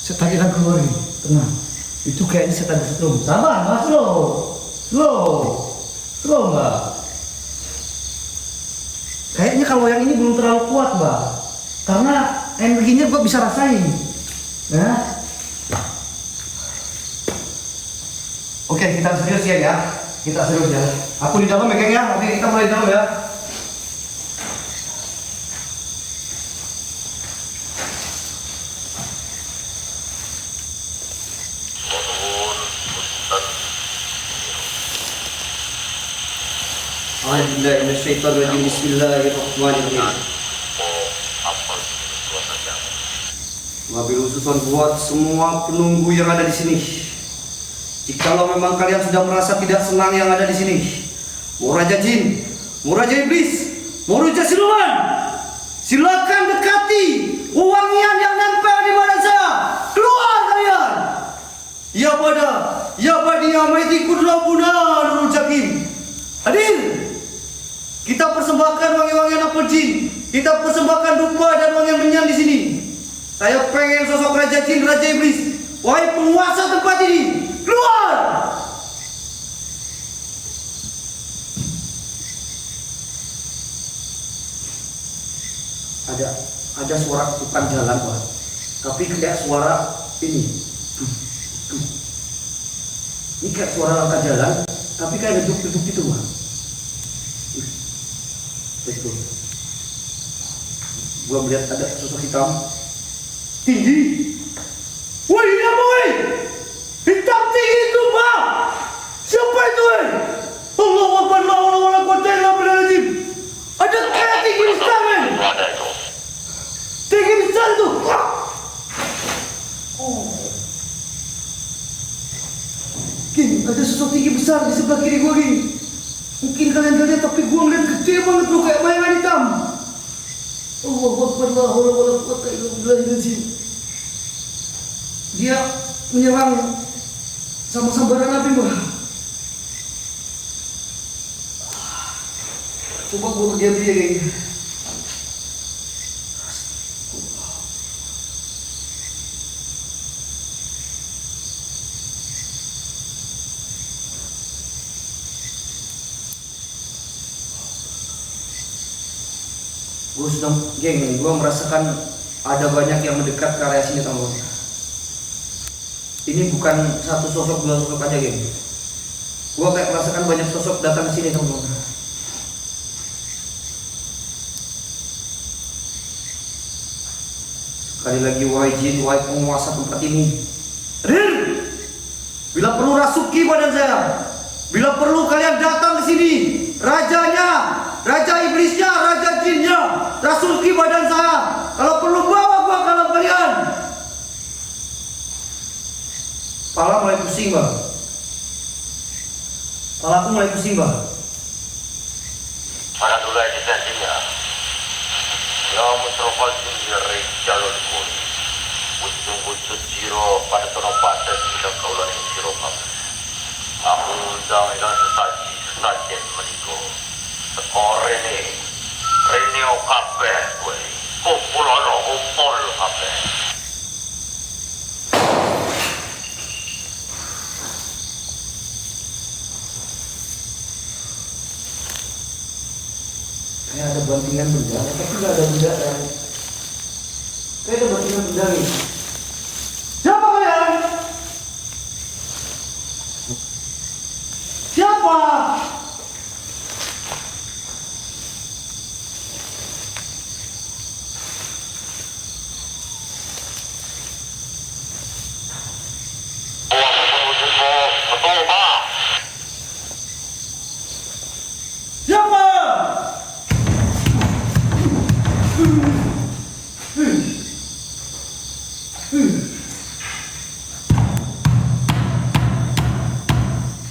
Setan kita keluar nih. Tenang. Itu kayaknya setan kesetrum. Sabar, Mas, slow Mbak. Kayaknya kalau yang ini belum terlalu kuat, Mbak. Karena energinya gua bisa rasain. Ya. Oke, kita serius ya. Kita serius ya. Aku di dalam megang ya. Oke, kita mulai di dalam ya. Bismillahirrahmanirrahim. Wabil khususon buat semua penunggu yang ada di sini. Jikalau memang kalian sudah merasa tidak senang yang ada di sini, mau Raja Jin, mau Raja Iblis, mau Raja Siluman, silakan dekati wangian yang nempel di badan saya. Keluar kalian. Ya pada, ya badi amaiti kudrobuna nurul jakim. Hadir. Kita persembahkan wangi-wangian apel jin. Kita persembahkan dupa dan wangian menyan di sini. Saya pengen sosok Raja Jin, Raja Iblis, wahai penguasa tempat ini, keluar! Ada suara ketukan jalan, Pak. Tapi kayak suara ini. Ini kayak suara langkah jalan, tapi kayak duduk-duduk gitu, Pak. Betul. Gua melihat ada sosok hitam tinggi. Woi, ini apa, woi? Hitam tinggi itu, Pak. Siapa itu, woi? Allahu Akbar, la haula wala quwwata illa billah. Ada kayak tinggi besar, men. Tinggi besar itu. Oh. Gini, ada sosok tinggi besar di sebelah kiri gua, gini. Mungkin kalian gak lihat, tapi gua ngeliat gede banget loh, kayak bayangan hitam. Allahu Akbar, la haula wala quwwata illa billah. Dia menyerang sama sambaran api, Mbak. Coba gua berdiam diri. Gue merasakan ada banyak yang mendekat ke area sini, teman-teman. Ini bukan satu sosok, dua sosok aja, geng. Gue kayak merasakan banyak sosok datang ke sini, teman-teman. Sekali lagi, wahai jin, wahai penguasa tempat ini, hadir! Bila perlu rasuki badan saya, bila perlu kalian datang ke sini, rajanya, Raja Iblisnya, Raja Jinnya, rasuki badan saya. Kalau perlu bawa gua ke alam kalian. Kepala mulai pusing, Bang. Kepala aku mulai pusing, Bang. Mana dulu aja janjinya. Ya mutrofal sendiri jalur pun. Wujud jiro pada tono pada tidak kaulah yang jiro kamu. Aku undang sesaji menikah. Sekore nih, Renio kabeh kowe. Kumpulono kumpul kabeh. Kayak ada bantingan benda, tapi nggak ada benda yang. Kayak ada bantingan benda nih. Siapa kalian? Siapa? Betul, Pak. Siapa?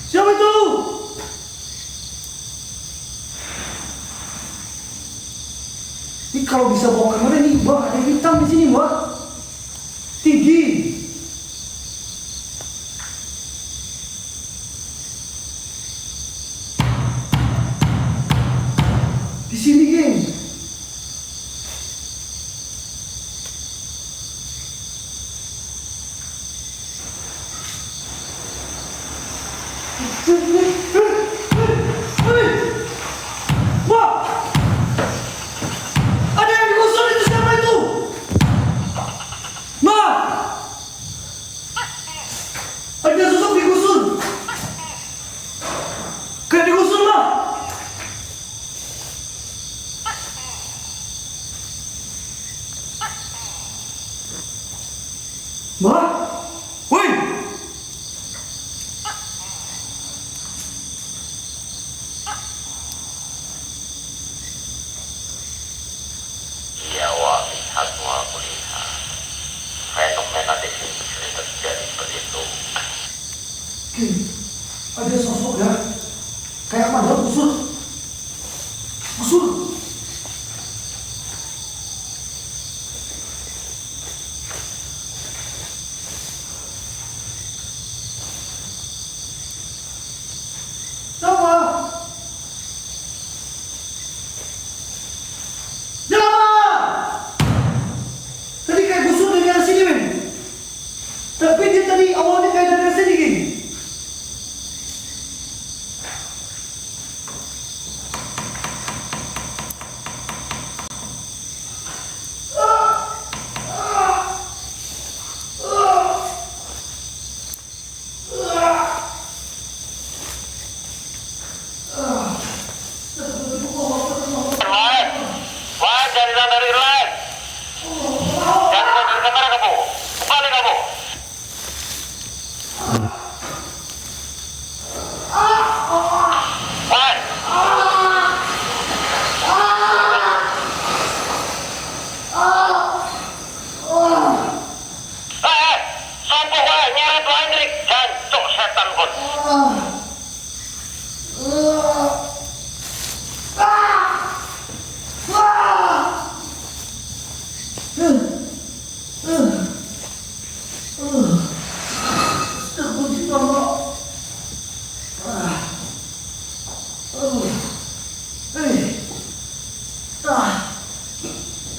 Siapa itu? Ini kalau bisa bawa kamera nih, Mbak, ada hitam di sini, Mbak. Tinggi. Di sini, geng. Wah! Ada yang digusur, itu siapa itu? Ma! Ada sosok digusur. Kayak digusur, Ma. Ma? Woi! Iya, Wak, lihat, Wak, aku lihat. Fenomena di sini sering terjadi seperti itu. Ada sosok ya. Kayak padahal gusur. Gusur. Siapa? Siapa? Tadi kayak gusur dari arah sini, men. Tapi dia tadi awalnya kayak dari arah sini, gini. Irwan! Wah, jaringan dari Irwan! Jangan kau dari kamera kamu! Balik kamu! Wah! Sopo wah, nyeret wah Hendrik! Jancuk setan kon!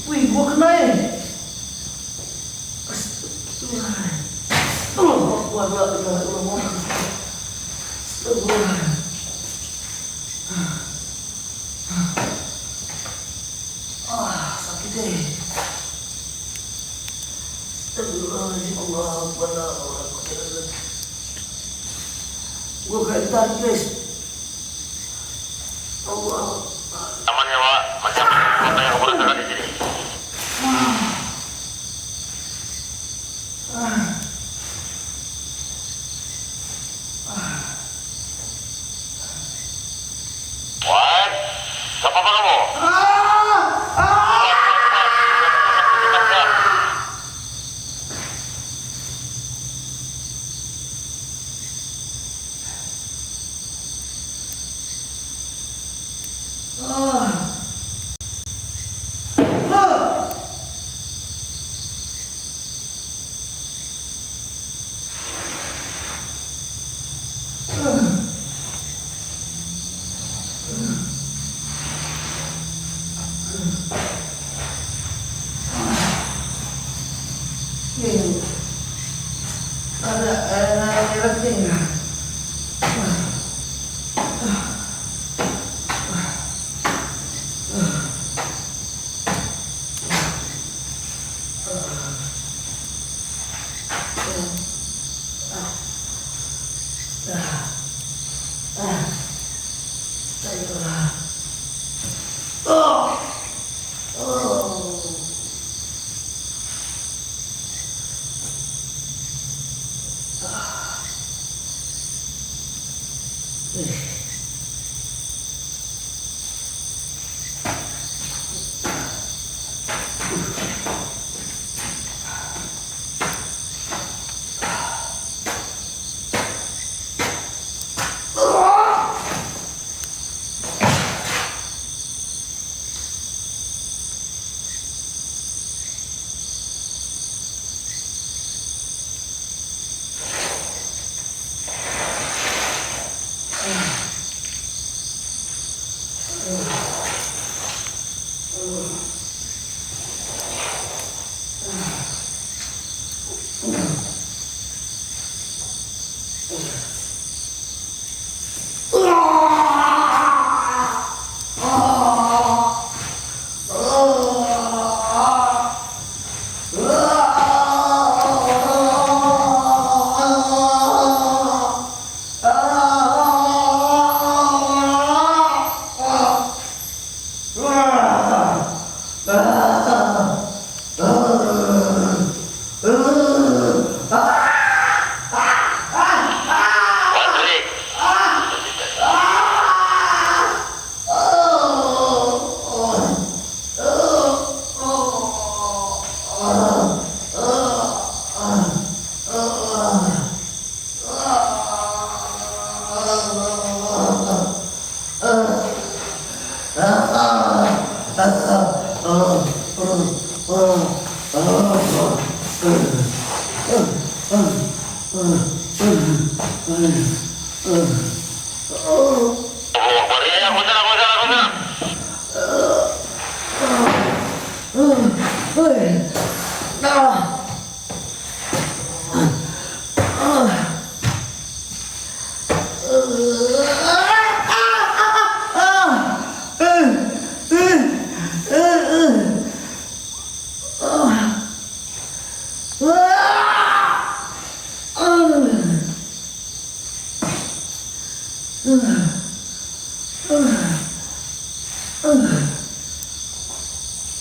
Wih, gua kena ya. Sakit deh. Astagfirullahaladzim, Allah Akbar. Gua kayak ditarik, guys. Allah. Amannya, Wak. Macam apa yang kamu rasakan di sini? Wak, gak apa-apa kamu? Ada eratnya.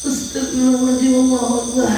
Astagfirullahaladzim, Allahu Akbar.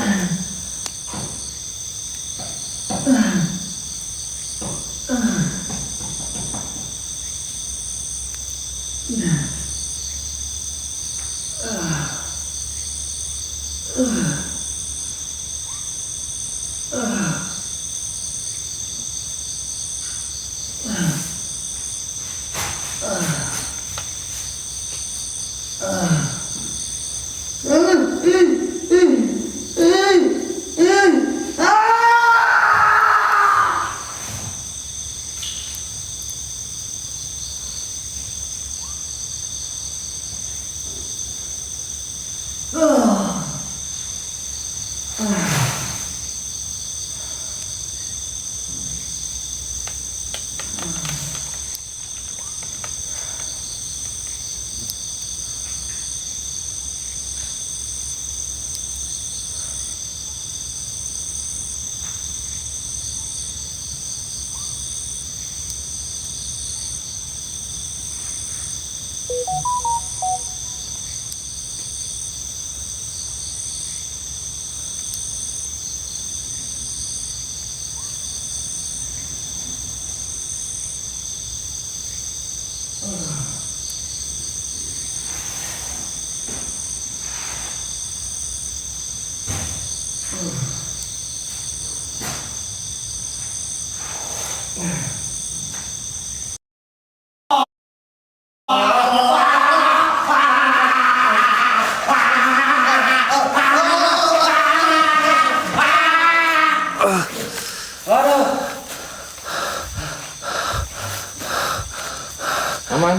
Aman.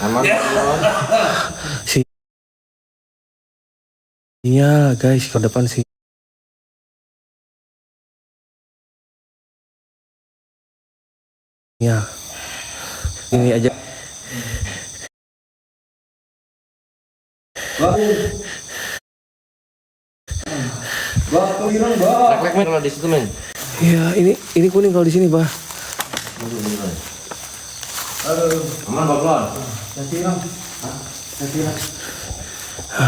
Aman. Iya guys, ke depan sih. Ya, ini aja. Lek-lek men kalau di situ men. Iya, ini kuning kalau di sini, Bah. Aman bapak.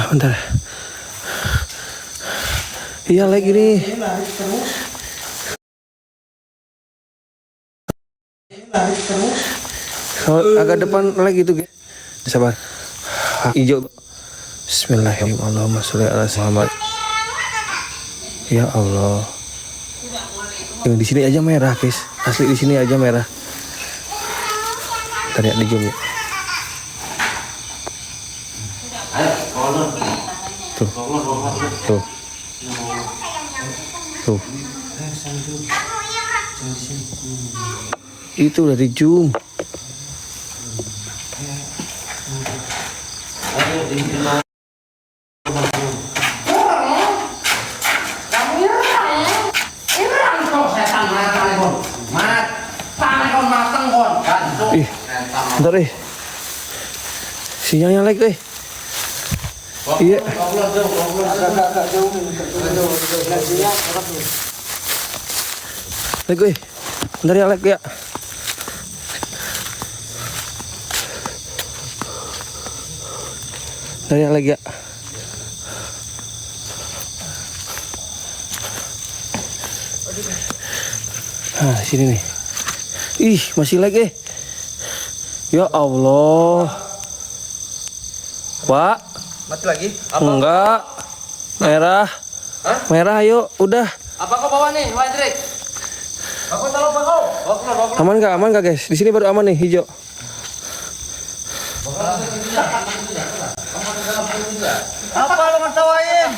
Bentar. Iya, lagi ini. Kalau agak depan lagi tuh, guys. Sabar. Hijau. Bismillahirrahmanirrahim. Allahumma sholli ala Muhammad. Ya Allah. Yang di sini aja merah, guys. Asli di sini aja merah. Tadi di zoom ya. Tuh. Tuh. Tuh. Itu udah di zoom. Ih, bentar deh. Sinyalnya lag deh. Iya. Lag gue. Bentar ya lag ya. Bentar ya lag ya. Nah, sini nih. Ih, masih lag eh. Ya Allah. Pak. Mati lagi? Enggak. Merah. Hah? Merah ayo, udah. Apa kau bawa nih, Wadrik? Aku taruh apa kau? Aman gak guys? Di sini baru aman nih hijau. Apa lo ngetawain?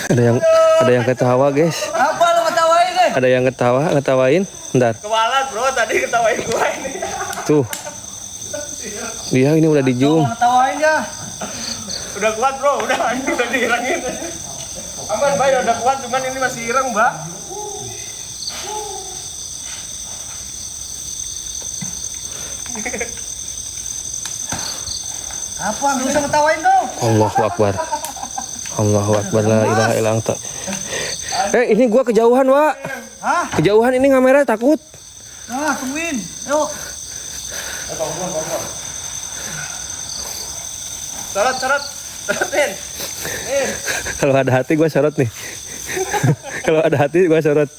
Ada yang ketawa, guys. Apa lu ngetawain deh? Ada yang ngetawain. Bentar. Kewalat bro, tadi ketawain gua ini. Tuh. Dia ini udah di zoom. Ngetawain ya. Udah kuat bro, udah ini udah dihilangin. Aman bay, udah kuat cuman ini masih ireng mbak. Apa? Gak usah ngetawain tuh. Allahu Akbar. Allahu Akbar la ilaha illa anta. Ini gua kejauhan, Wak. Hah? Kejauhan ini kamera takut. Nah, tungguin. Yuk. Sorotin. Kalau ada hati gua sorot nih. Kalau ada hati gua sorot.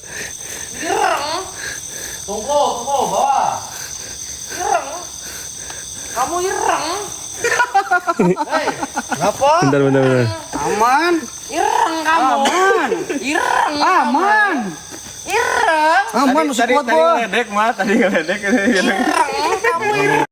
Tunggu, bawah. Kamu ireng. Ngapa? Bentar. Aman. Ireng kamu. Aman. Ireng. Aman. Ireng. Aman, masih kuat gua. Tadi ngeledek mah, tadi ngeledek ini. Ireng kamu ireng.